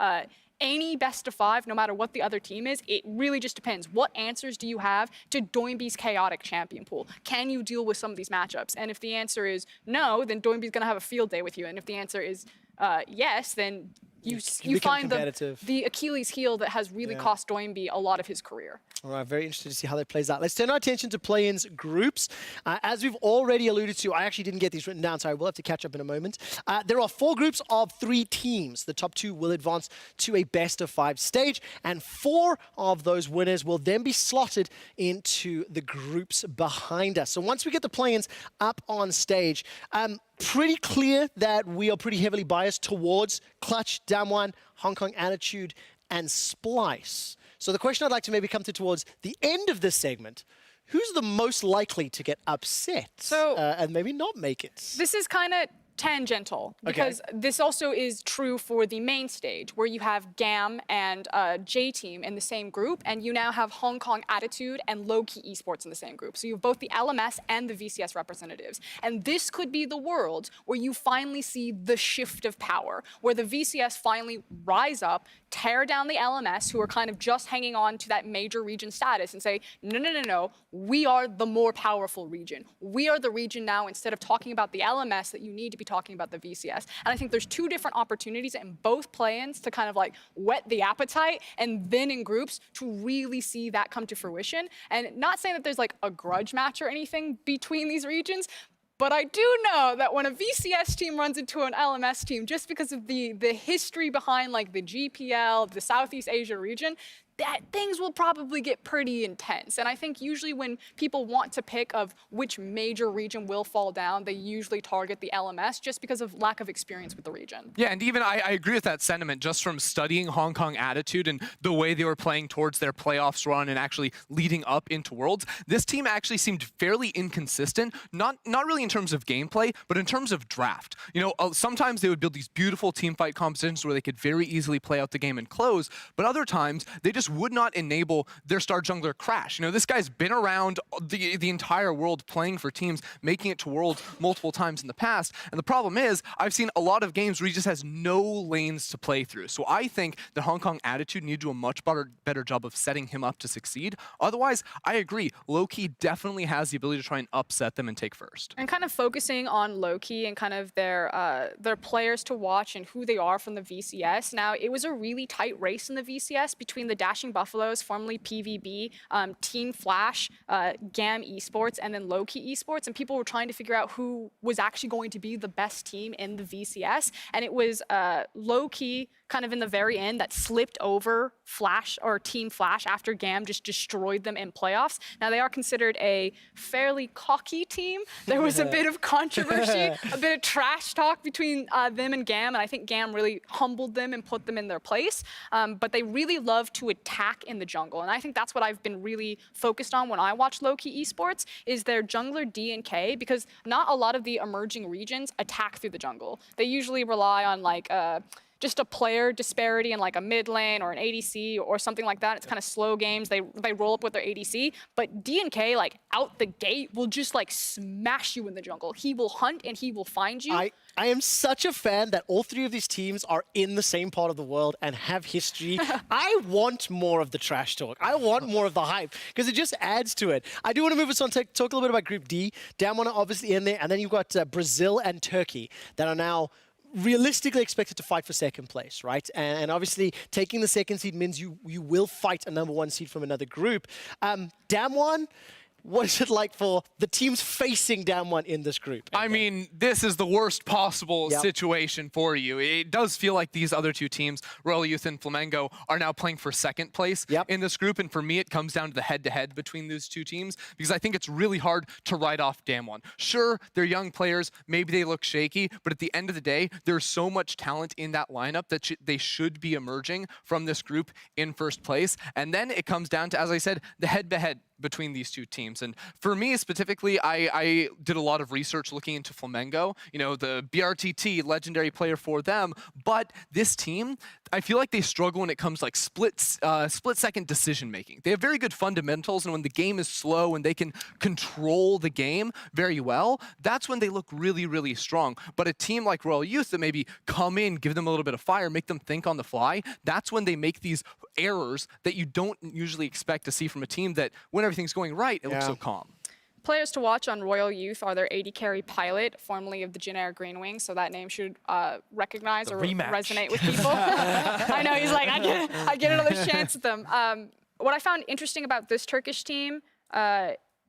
any best of 5, no matter what the other team is, it really just depends. What answers do you have to Doinby's chaotic champion pool? Can you deal with some of these matchups? And if the answer is no, then Doinby's going to have a field day with you. And if the answer is yes, then you find the Achilles heel that has really cost Doinby a lot of his career. All right, very interested to see how that plays out. Let's turn our attention to play-ins groups. As we've already alluded to, I actually didn't get these written down, so I will have to catch up in a moment. There are 4 groups of 3 teams. The top 2 will advance to a best-of-5 stage, and 4 of those winners will then be slotted into the groups behind us. So once we get the play-ins up on stage, pretty clear that we are pretty heavily biased towards Clutch, Damwon, Hong Kong Attitude, and Splice. So the question I'd like to maybe come to towards the end of this segment, who's the most likely to get upset and maybe not make it? This is kind of tangential because this also is true for the main stage where you have GAM and J-Team in the same group, and you now have Hong Kong Attitude and Low-Key Esports in the same group. So you have both the LMS and the VCS representatives. And this could be the world where you finally see the shift of power, where the VCS finally rise up, tear down the LMS, who are kind of just hanging on to that major region status, and say, no, no, no, no, we are the more powerful region. We are the region now, instead of talking about the LMS, that you need to be talking about the VCS. And I think there's 2 different opportunities in both play-ins to kind of like whet the appetite, and then in groups to really see that come to fruition. And not saying that there's like a grudge match or anything between these regions, but I do know that when a VCS team runs into an LMS team, just because of the history behind like the GPL, the Southeast Asia region, that things will probably get pretty intense. And I think usually when people want to pick of which major region will fall down, they usually target the LMS just because of lack of experience with the region. Yeah, and even I agree with that sentiment just from studying Hong Kong Attitude and the way they were playing towards their playoffs run and actually leading up into Worlds. This team actually seemed fairly inconsistent, not really in terms of gameplay, but in terms of draft. You know, sometimes they would build these beautiful team fight competitions where they could very easily play out the game and close, but other times they just would not enable their star jungler Crash. You know, this guy's been around the entire world playing for teams, making it to Worlds multiple times in the past. And the problem is, I've seen a lot of games where he just has no lanes to play through. So I think the Hong Kong Attitude need to do a much better job of setting him up to succeed. Otherwise, I agree, Low-Key definitely has the ability to try and upset them and take first. And kind of focusing on Low-Key and kind of their players to watch and who they are from the VCS. Now, it was a really tight race in the VCS between the Dashing Buffaloes, formerly PVB, Team Flash, GAM Esports, and then Low-Key Esports. And people were trying to figure out who was actually going to be the best team in the VCS. And it was Low-Key, kind of in the very end that slipped over Flash or Team Flash after GAM just destroyed them in playoffs. Now they are considered a fairly cocky team. There was a bit of controversy, a bit of trash talk between them and GAM, and I think GAM really humbled them and put them in their place. But they really love to attack in the jungle, and I think that's what I've been really focused on when I watch low-key esports, is their jungler D and K, because not a lot of the emerging regions attack through the jungle. They usually rely on like just a player disparity in like a mid lane or an ADC or something like that. It's kind of slow games. They roll up with their ADC, but D and K like out the gate will just like smash you in the jungle. He will hunt and he will find you. I am such a fan that all three of these teams are in the same part of the world and have history. I want more of the trash talk. I want more of the hype because it just adds to it. I do want to move us on to talk a little bit about Group D. Damwon are obviously in there, and then you've got Brazil and Turkey that are now realistically expected to fight for second place, right? And obviously taking the second seed means you will fight a #1 seed from another group. Damwon, what is it like for the teams facing Damwon in this group? I mean, this is the worst possible situation for you. It does feel like these other two teams, Royal Youth and Flamengo, are now playing for second place in this group. And for me, it comes down to the head-to-head between those two teams, because I think it's really hard to write off Damwon. Sure, they're young players. Maybe they look shaky. But at the end of the day, there's so much talent in that lineup that they should be emerging from this group in first place. And then it comes down to, as I said, the head-to-head between these two teams. And for me specifically, I did a lot of research looking into Flamengo, you know, the BRTT, legendary player for them. But this team, I feel like they struggle when it comes to like split-second decision-making. They have very good fundamentals, and when the game is slow and they can control the game very well, that's when they look really, really strong. But a team like Royal Youth that maybe come in, give them a little bit of fire, make them think on the fly, that's when they make these errors that you don't usually expect to see from a team that, when everything's going right, it looks so calm. Players to watch on Royal Youth are their AD carry Pilot, formerly of the Jin Green Wings, so that name should recognize or resonate with people. I know, he's like, I get another chance at them. What I found interesting about this Turkish team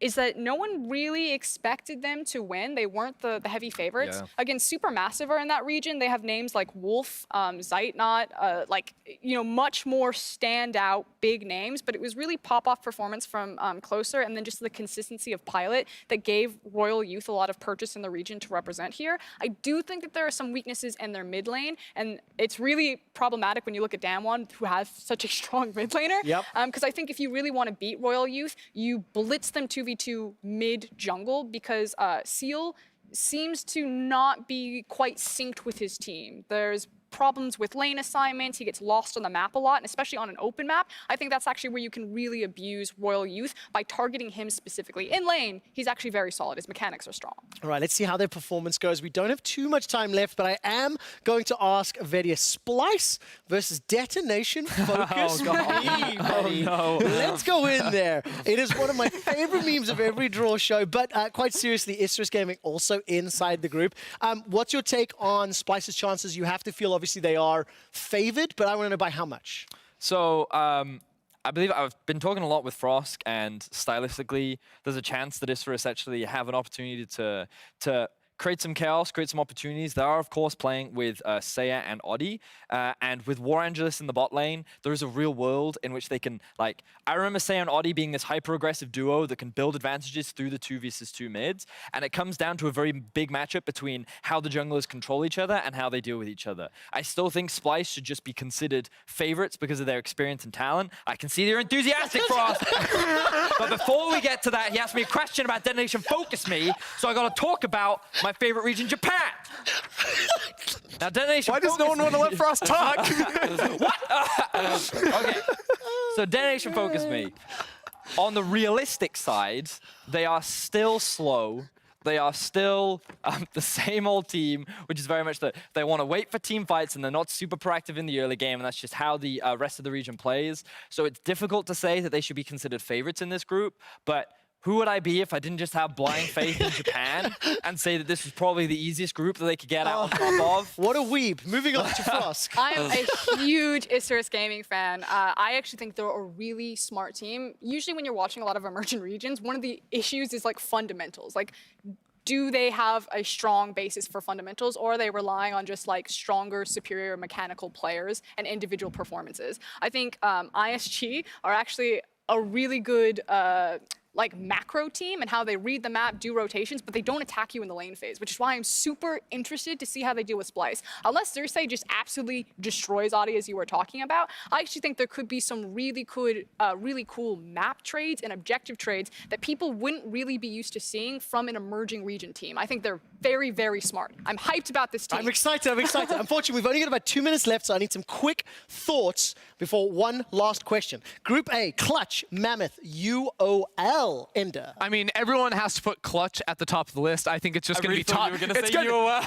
is that no one really expected them to win. They weren't the heavy favorites. Again, Supermassive are in that region. They have names like Wolf, Zeitnot, like, you know, much more standout big names, but it was really pop-off performance from Closer, and then just the consistency of Pilot that gave Royal Youth a lot of purchase in the region to represent here. I do think that there are some weaknesses in their mid lane, and it's really problematic when you look at Damwon, who has such a strong mid laner. Because I think if you really want to beat Royal Youth, you blitz them 2v2 mid jungle, because Seal seems to not be quite synced with his team. There's problems with lane assignments. He gets lost on the map a lot, and especially on an open map. I think that's actually where you can really abuse Royal Youth, by targeting him specifically. In lane, he's actually very solid. His mechanics are strong. All right, let's see how their performance goes. We don't have too much time left, but I am going to ask VODS, Splice versus Detonation Focus. Let's go in there. It is one of my favorite memes of every draw show, but quite seriously, Isurus Gaming also inside the group. What's your take on Splice's chances? You have to feel obviously they are favored, but I want to know by how much. So I believe I've been talking a lot with Frosk, and stylistically, there's a chance that Isurus actually have an opportunity to create some chaos, create some opportunities. They are, of course, playing with Seiya and Oddie. And with War Angelus in the bot lane, there is a real world in which they can, like, I remember Seiya and Oddie being this hyper-aggressive duo that can build advantages through the 2v2 mids. And it comes down to a very big matchup between how the junglers control each other and how they deal with each other. I still think Splice should just be considered favorites because of their experience and talent. I can see they're enthusiastic, Frost. But before we get to that, he asked me a question about Detonation Focus Me, so I got to talk about my favorite region, Japan. Now, Detonation. Why does no one want to let Frost talk? What? Okay. So, Detonation Focus Me. On the realistic side, they are still slow. They are still the same old team, which is very much that they want to wait for team fights, and they're not super proactive in the early game, and that's just how the rest of the region plays. So it's difficult to say that they should be considered favorites in this group, but who would I be if I didn't just have blind faith in Japan and say that this was probably the easiest group that they could get out on top of? What a weeb. Moving on to Frosk. I am a huge Isurus Gaming fan. I actually think they're a really smart team. Usually when you're watching a lot of emerging regions, one of the issues is like fundamentals. Like, do they have a strong basis for fundamentals, or are they relying on just like stronger, superior mechanical players and individual performances? I think ISG are actually a really good like macro team and how they read the map, do rotations, but they don't attack you in the lane phase, which is why I'm super interested to see how they deal with Splice. Unless Cersei just absolutely destroys Adi, as you were talking about, I actually think there could be some really cool map trades and objective trades that people wouldn't really be used to seeing from an emerging region team. I think they're very, very smart. I'm hyped about this team. I'm excited. Unfortunately, we've only got about 2 minutes left, so I need some quick thoughts before one last question. Group A, Clutch, Mammoth, UOL, Ender. I mean, everyone has to put Clutch at the top of the list. I think it's just going to be top. You were going to say UOL.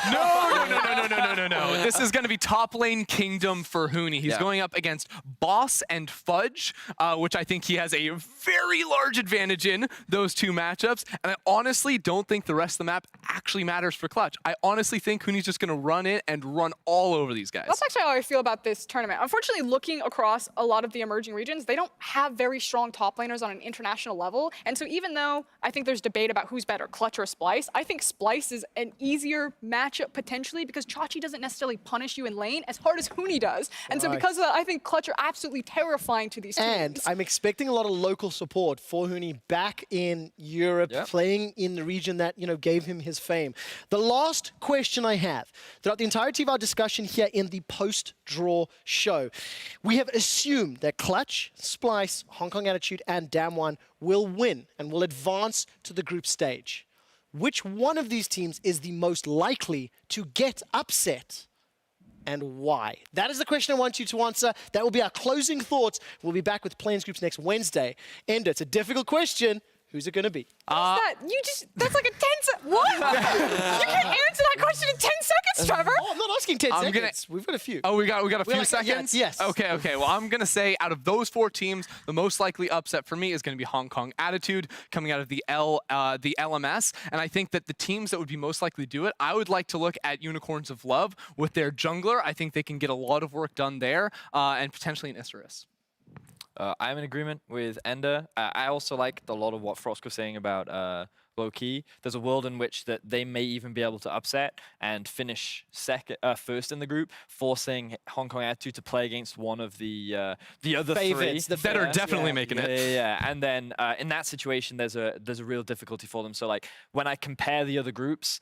No. This is going to be top lane kingdom for Huni. He's going up against Boss and Fudge, which I think he has a very large advantage in those two matchups. And I honestly don't think the rest of the map actually matters for Clutch. I honestly think Huni's just going to run in and run all over these guys. That's actually how I feel about this tournament. Unfortunately, looking across a lot of the emerging regions, they don't have very strong top laners on an international level. And so even though I think there's debate about who's better, Clutch or Splice, I think Splice is an easier matchup potentially because Chachi doesn't necessarily punish you in lane as hard as Huni does. And so because of that, I think Clutch are absolutely terrifying to these teams. And I'm expecting a lot of local support for Huni back in Europe, playing in the region that, you know, gave him his fame. The last question I have, throughout the entirety of our discussion here in the post-draw show, we have assumed that Clutch, Splice, Hong Kong Attitude, and Damwon will win and will advance to the group stage. Which one of these teams is the most likely to get upset, and why? That is the question I want you to answer. That will be our closing thoughts. We'll be back with Play-ins Groups next Wednesday. Ender, it's a difficult question. Who's it going to be? What's that? That's like a 10 What? You can't answer that question in 10 seconds, Trevor. Oh, I'm not asking 10 seconds. We've got a few. Oh, we got a few like, seconds? Yes. Okay. Well, I'm going to say out of those 4 teams, the most likely upset for me is going to be Hong Kong Attitude coming out of the LMS. And I think that the teams that would be most likely to do it, I would like to look at Unicorns of Love with their jungler. I think they can get a lot of work done there and potentially an Isurus. I'm in agreement with Ender. I also liked a lot of what Frost was saying about low-key. There's a world in which that they may even be able to upset and finish first in the group, forcing Hong Kong Attitude to play against one of the other favorites, three that are definitely making it. Yeah. And then in that situation, there's a real difficulty for them. So like when I compare the other groups,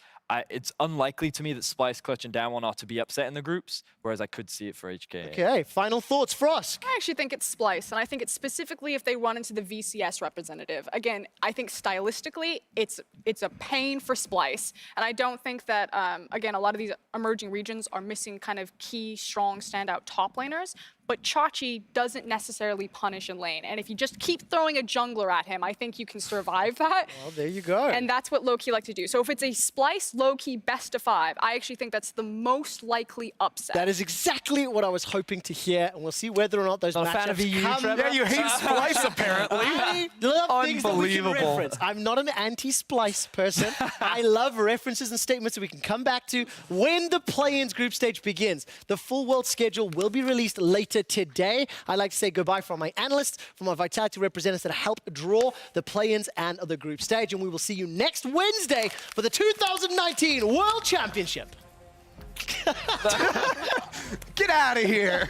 it's unlikely to me that Splice, Clutch, and Damwon are to be upset in the groups, whereas I could see it for HK. Okay, final thoughts, Frost. I actually think it's Splice, and I think it's specifically if they run into the VCS representative. Again, I think stylistically, it's a pain for Splice, and I don't think that, again, a lot of these emerging regions are missing kind of key, strong, standout top laners, but Chachi doesn't necessarily punish in lane. And if you just keep throwing a jungler at him, I think you can survive that. Well, there you go. And that's what low-key like to do. So if it's a Splice low-key best of 5, I actually think that's the most likely upset. That is exactly what I was hoping to hear, and we'll see whether or not those matchups fan of EU, come. Trevor? Yeah, you hate Splice apparently. I love things that we can Unbelievable. reference. I'm not an anti-Splice person. I love references and statements that we can come back to when the play-ins group stage begins. The full world schedule will be released later today. I'd like to say goodbye from my analysts, from my Vitality representatives that help draw the play-ins and the group stage. And we will see you next Wednesday for the 2019 World Championship. Get out of here.